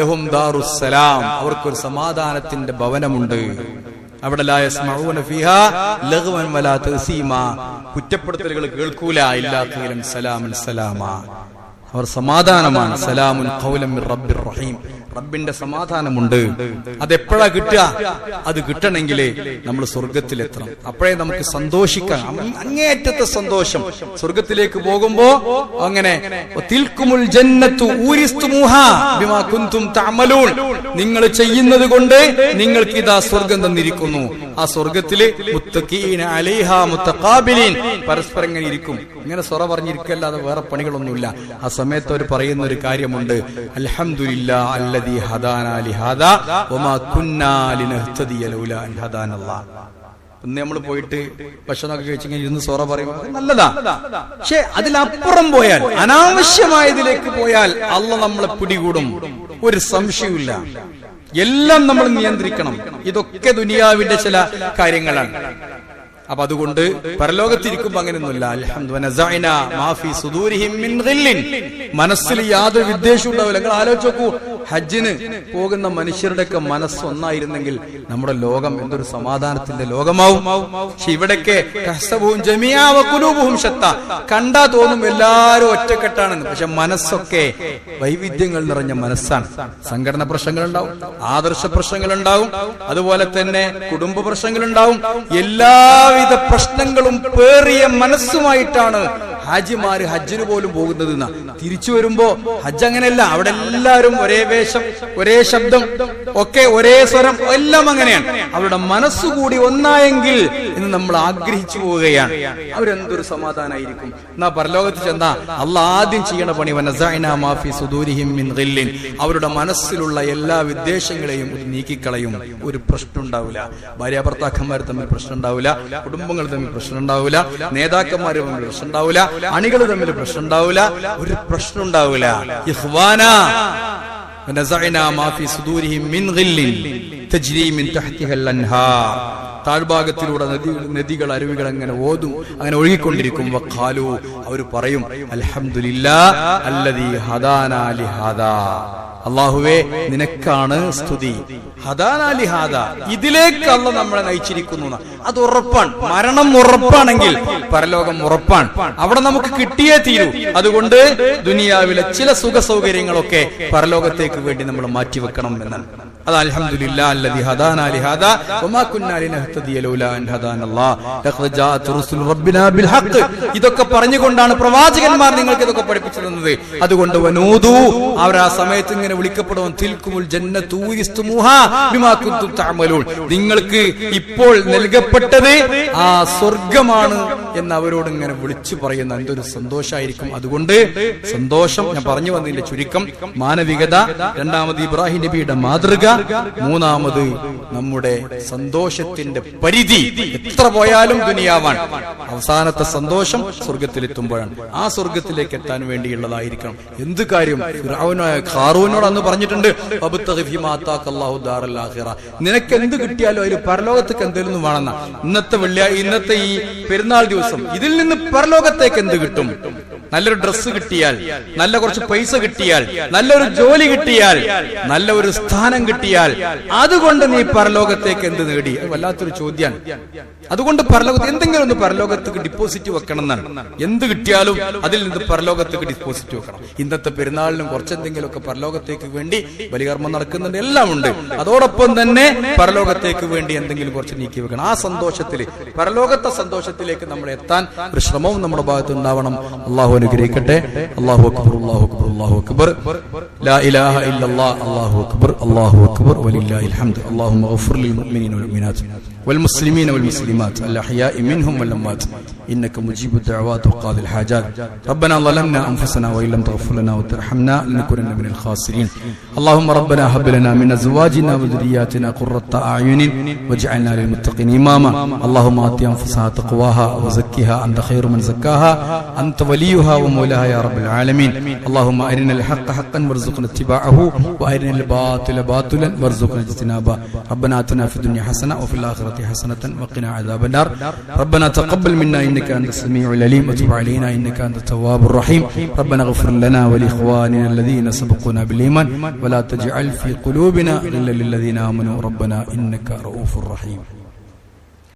ലഹും ദാറുസ്സലാം, അവർക്കൊരു സമാധാനത്തിന്റെ ഭവനമുണ്ട്. അവിടെ ലാ യസ്മഊന ഫീഹാ ലഗ്വൻ വലാ തസീമാ, കുറ്റപ്പെടുത്തലുകൾ കേൾക്കൂല. ഇല്ലാ ഖീലൻ സലാമൻ സലാമാ. അവർ സമാധാനമാണ്. സലാമുൻ ഖൗലൻ മിർ റബ്ബിർ റഹീം, റബ്ബിന്റെ സമാധാനമുണ്ട്. അതെപ്പോഴാ കിട്ടുക? അത് കിട്ടണമെങ്കിൽ നമ്മൾ സ്വർഗത്തിലെത്തണം. അപ്പോഴേ നമുക്ക് സന്തോഷിക്കാം, അങ്ങേയറ്റത്തെ സന്തോഷം. സ്വർഗത്തിലേക്ക് പോകുമ്പോ അങ്ങനെ തിൽക്കുമുൽ ജന്നത്തു ഊരിസ്തുമൂഹാ ബിമാ കുൻതും തഅമലൂൻ, നിങ്ങൾ ചെയ്യുന്നത് കൊണ്ട് നിങ്ങൾക്ക് ഇതാ സ്വർഗം തന്നിരിക്കുന്നു. ആ സ്വർഗത്തില് മുത്തഖീന അലൈഹാ മുതഖാബിലീൻ, പരസ്പരം ഇങ്ങനെ ഇരിക്കും. ഇങ്ങനെ സൊറ പറഞ്ഞിരിക്കല്ലാതെ വേറെ പണികളൊന്നുമില്ല. ആ സമയത്ത് അവർ പറയുന്ന ഒരു കാര്യമുണ്ട്, അൽഹംദുലില്ലാഹി അല്ലദീ ഹദാനാ ലിഹാദാ വമാ കുന്നാ ലിനഹ്തദിയ ലൗലാ അൻ ഹദാനല്ലാഹ്. ഇന്ന് നമ്മൾ പോയിട്ട് ഭക്ഷണമൊക്കെ കഴിച്ചെങ്കിൽ ഇരുന്ന് സൊറ പറയുമ്പോൾ നല്ലതാ. പക്ഷെ അതിലപ്പുറം പോയാൽ, അനാവശ്യമായതിലേക്ക് പോയാൽ അള്ളാഹ് നമ്മളെ പിടികൂടും, ഒരു സംശയമില്ല. എല്ലാം നമ്മൾ നിയന്ത്രിക്കണം. ഇതൊക്കെ ദുനിയാവിന്റെ ചില കാര്യങ്ങളാണ്. അപ്പൊ അതുകൊണ്ട് പരലോകത്തിരിക്കുമ്പോ അങ്ങനെയൊന്നുമില്ല. അൽഹംദുലില്ലാ മാഫി സുദൂരിഹിം മിൻ ഗില്ലിൻ, മനസ്സിൽ യാതൊരു വിദ്വേഷവും ഉണ്ടാവില്ല. നിങ്ങൾ ആലോചിച്ച് നോക്കൂ, ഹജ്ജിന് പോകുന്ന മനുഷ്യരുടെയൊക്കെ മനസ്സൊന്നായിരുന്നെങ്കിൽ നമ്മുടെ ലോകം എന്തൊരു സമാധാനത്തിന്റെ ലോകമാവും. പക്ഷെ ഇവിടൊക്കെ കണ്ടാ തോന്നും എല്ലാരും ഒറ്റക്കെട്ടാണെന്ന്. പക്ഷെ മനസ്സൊക്കെ വൈവിധ്യങ്ങൾ നിറഞ്ഞ മനസ്സാണ്. സംഘടന പ്രശ്നങ്ങളുണ്ടാവും, ആദർശ പ്രശ്നങ്ങളുണ്ടാവും, അതുപോലെ തന്നെ കുടുംബ പ്രശ്നങ്ങളുണ്ടാവും. എല്ലാവിധ പ്രശ്നങ്ങളും പേറിയ മനസ്സുമായിട്ടാണ് ഹാജിമാര് ഹജ്ജിന് പോലും പോകുന്നത്. തിരിച്ചു വരുമ്പോ ഹജ്ജ് അങ്ങനെയല്ല. അവിടെ എല്ലാവരും ഒരേ വേഷം, ഒരേ ശബ്ദം, ഒക്കെ ഒരേ സ്വരം, എല്ലാം അങ്ങനെയാണ്. അവരുടെ മനസ്സുകൂടി ഒന്നായെങ്കിൽ എന്ന് നമ്മൾ ആഗ്രഹിച്ചു പോവുകയാണ്. അവരെന്തൊരു സമാധാനമായിരിക്കും. എന്നാ പരലോകത്ത് ചെന്നാ അള്ളാഹ് ആദ്യം ചെയ്യണ പണി വനസഅനാ മാ ഫീ സുദൂരിഹിം മിൻ ഗില്ലിൻ, അവരുടെ മനസ്സിലുള്ള എല്ലാ വിദ്വേഷങ്ങളെയും നീക്കിക്കളയും. ഒരു പ്രശ്നം ഉണ്ടാവില്ല. ഭാര്യ ഭർത്താക്കന്മാർ തമ്മിൽ പ്രശ്നം ഉണ്ടാവില്ല, കുടുംബങ്ങൾ തമ്മിൽ പ്രശ്നം ഉണ്ടാവില്ല, നേതാക്കന്മാർ തമ്മിൽ പ്രശ്നം ഉണ്ടാവില്ല, അണികൾ തമ്മിൽ പ്രശ്നം ഉണ്ടാവില്ല, ഒരു പ്രശ്നം ഉണ്ടാവില്ല. ഇഖ്വാനാ വനസഅനാ മാ ഫീ സുദൂരിഹിം മിൻ ഗില്ലിൻ തജ്രി മിൻ തഹ്തിഹൽ അൻഹാർ, താഴ്ഭാഗത്തിലൂടെ നദികൾ അരുവികൾ അങ്ങനെ ഓതും, അങ്ങനെ ഒഴുകിക്കൊണ്ടിരിക്കും. വഖാലു, അവർ പറയും അൽഹംദുലില്ലാഹി അല്ലദീ ഹദാനാ ലിഹാദാ, അല്ലാഹുവേ നിനക്കാണ് സ്തുതി. ഹദാനാ ലിഹാദാ, ഇതിലേക്ക് അല്ലാഹ് നമ്മളെ നയിച്ചിരിക്കുന്നു. അത് ഉറപ്പാണ്. മരണം ഉറപ്പാണെങ്കിൽ പരലോകം ഉറപ്പാണ്. അവിടെ നമുക്ക് കിട്ടിയേ തീരൂ. അതുകൊണ്ട് ദുനിയാവിലെ ചില സുഖ സൗകര്യങ്ങളൊക്കെ പരലോകത്തേക്ക് വേണ്ടി നമ്മൾ മാറ്റിവെക്കണം എന്നാണ്. അത് അൽഹംദുലില്ലാഹി അല്ലദീ ഹദാനാ ലിഹാദാ വമാ കുന്നാ ലിനഹ്തദിയ ലൗലാ അൻ ഹദാനല്ലാഹ് ലഖദ് ജാഅത് റുസുലു റബ്ബിനാ ബിൽ ഹഖ്. ഇതൊക്കെ പറഞ്ഞുകൊണ്ടാണ് പ്രവാചകന്മാർ നിങ്ങൾക്ക് ഇതൊക്കെ പഠിപ്പിച്ചു തന്നത്. അതുകൊണ്ട് വനൂദു, അവർ ആ സമയത്ത് ഇങ്ങനെ വിളിക്കപ്പെടും, തിൽക്കുമുൽ ജന്നത്തു ഊരിസ്തുമൂഹാ ബിമാ കുൻതും തഅമലൂൻ, നിങ്ങൾക്ക് ഇപ്പോൾ നൽകപ്പെട്ടത് ആ സ്വർഗമാണ് എന്ന് അവരോട് ഇങ്ങനെ വിളിച്ചു പറയുന്ന എന്തൊരു സന്തോഷമായിരിക്കും. അതുകൊണ്ട് സന്തോഷം ഞാൻ പറഞ്ഞു വന്നതിന്റെ ചുരുക്കം മാനവികത, രണ്ടാമത് ഇബ്രാഹിം നബിയുടെ മാതൃക, മൂന്നാമത് നമ്മുടെ സന്തോഷത്തിന്റെ പരിധി. എത്ര പോയാലും ദുനിയാവാണ്, അവസാനത്തെ സന്തോഷം സ്വർഗത്തിലെത്തുമ്പോഴാണ്. ആ സ്വർഗത്തിലേക്ക് എത്താൻ വേണ്ടിയുള്ളതായിരിക്കണം എന്ത് കാര്യം. ഖാറൂനോട് അന്ന് പറഞ്ഞിട്ടുണ്ട്, നിനക്ക് എന്ത് കിട്ടിയാലും അതിൽ പരലോകത്തേക്ക് എന്തെങ്കിലും വേണമെന്ന. ഇന്നത്തെ ഈ പെരുന്നാൾ ദിവസം ഇതിൽ നിന്ന് പരലോകത്തേക്ക് എന്ത് കിട്ടും? നല്ലൊരു ഡ്രസ്സ് കിട്ടിയാൽ, നല്ല കുറച്ച് പൈസ കിട്ടിയാൽ, നല്ലൊരു ജോലി കിട്ടിയാൽ, നല്ല ഒരു സ്ഥാനം കിട്ടിയാൽ, അതുകൊണ്ട് നീ പരലോകത്തേക്ക് എന്ത് നേടി? വല്ലാത്തൊരു ചോദ്യമാണ്. അതുകൊണ്ട് പരലോകത്ത് എന്തെങ്കിലും ഒന്ന് പരലോകത്തേക്ക് ഡിപ്പോസിറ്റ് വെക്കണം എന്നാണ്. എന്ത് കിട്ടിയാലും അതിൽ നിന്ന് പരലോകത്തേക്ക് ഡിപ്പോസിറ്റ് വെക്കണം. ഇന്നത്തെ പെരുന്നാളിനും കുറച്ചെന്തെങ്കിലുമൊക്കെ പരലോകത്തേക്ക് വേണ്ടി ബലികർമ്മം നടക്കുന്നുണ്ട്, എല്ലാം ഉണ്ട്. അതോടൊപ്പം തന്നെ പരലോകത്തേക്ക് വേണ്ടി എന്തെങ്കിലും കുറച്ച് നീക്കി വെക്കണം. ആ സന്തോഷത്തിൽ, പരലോകത്തെ സന്തോഷത്തിലേക്ക് നമ്മൾ എത്താൻ ഒരു ശ്രമവും നമ്മുടെ ഭാഗത്ത് ഉണ്ടാവണം. അള്ളാഹു അനുഗ്രഹിക്കട്ടെ. അല്ലാഹു അക്ബർ, അല്ലാഹു അക്ബർ, അല്ലാഹു അക്ബർ, ലാ ഇലാഹ ഇല്ലല്ലാഹ്, അല്ലാഹു അക്ബർ, അല്ലാഹു അക്ബർ, വലില്ലാഹിൽ ഹംദ്. അല്ലാഹുമ്മ ഗഫിർ ലിൽ മുഅ്മിനീന വൽ മുഅ്മിനാത്ത് والمسلمين والمسلمات الأحياء منهم والأموات إنك مجيب الدعوات وقاضي الحاجات. ربنا ظلمنا أنفسنا وإن لم تغفر لنا وترحمنا لنكونن من الخاسرين. اللهم ربنا هب لنا من أزواجنا وذرياتنا قرة أعين واجعلنا للمتقين إماما. اللهم آت أنفسها تقواها وزكها أنت خير من زكاها أنت وليها ومولاها يا رب العالمين. اللهم أرنا الحق حقا وارزقنا اتباعه وأرنا الباطل باطلا وارزقنا اجتنابه. ربنا آتنا في الدنيا حسنة وفي الآخرة حسنة وقنا عذاب النار. ربنا تقبل منا إنك أنت السميع العليم وتب علينا إنك أنت التواب الرحيم. ربنا اغفر لنا ولإخواننا الذين سبقونا بالإيمان ولا تجعل في قلوبنا غلا للذين آمنوا ربنا إنك رؤوف رحيم.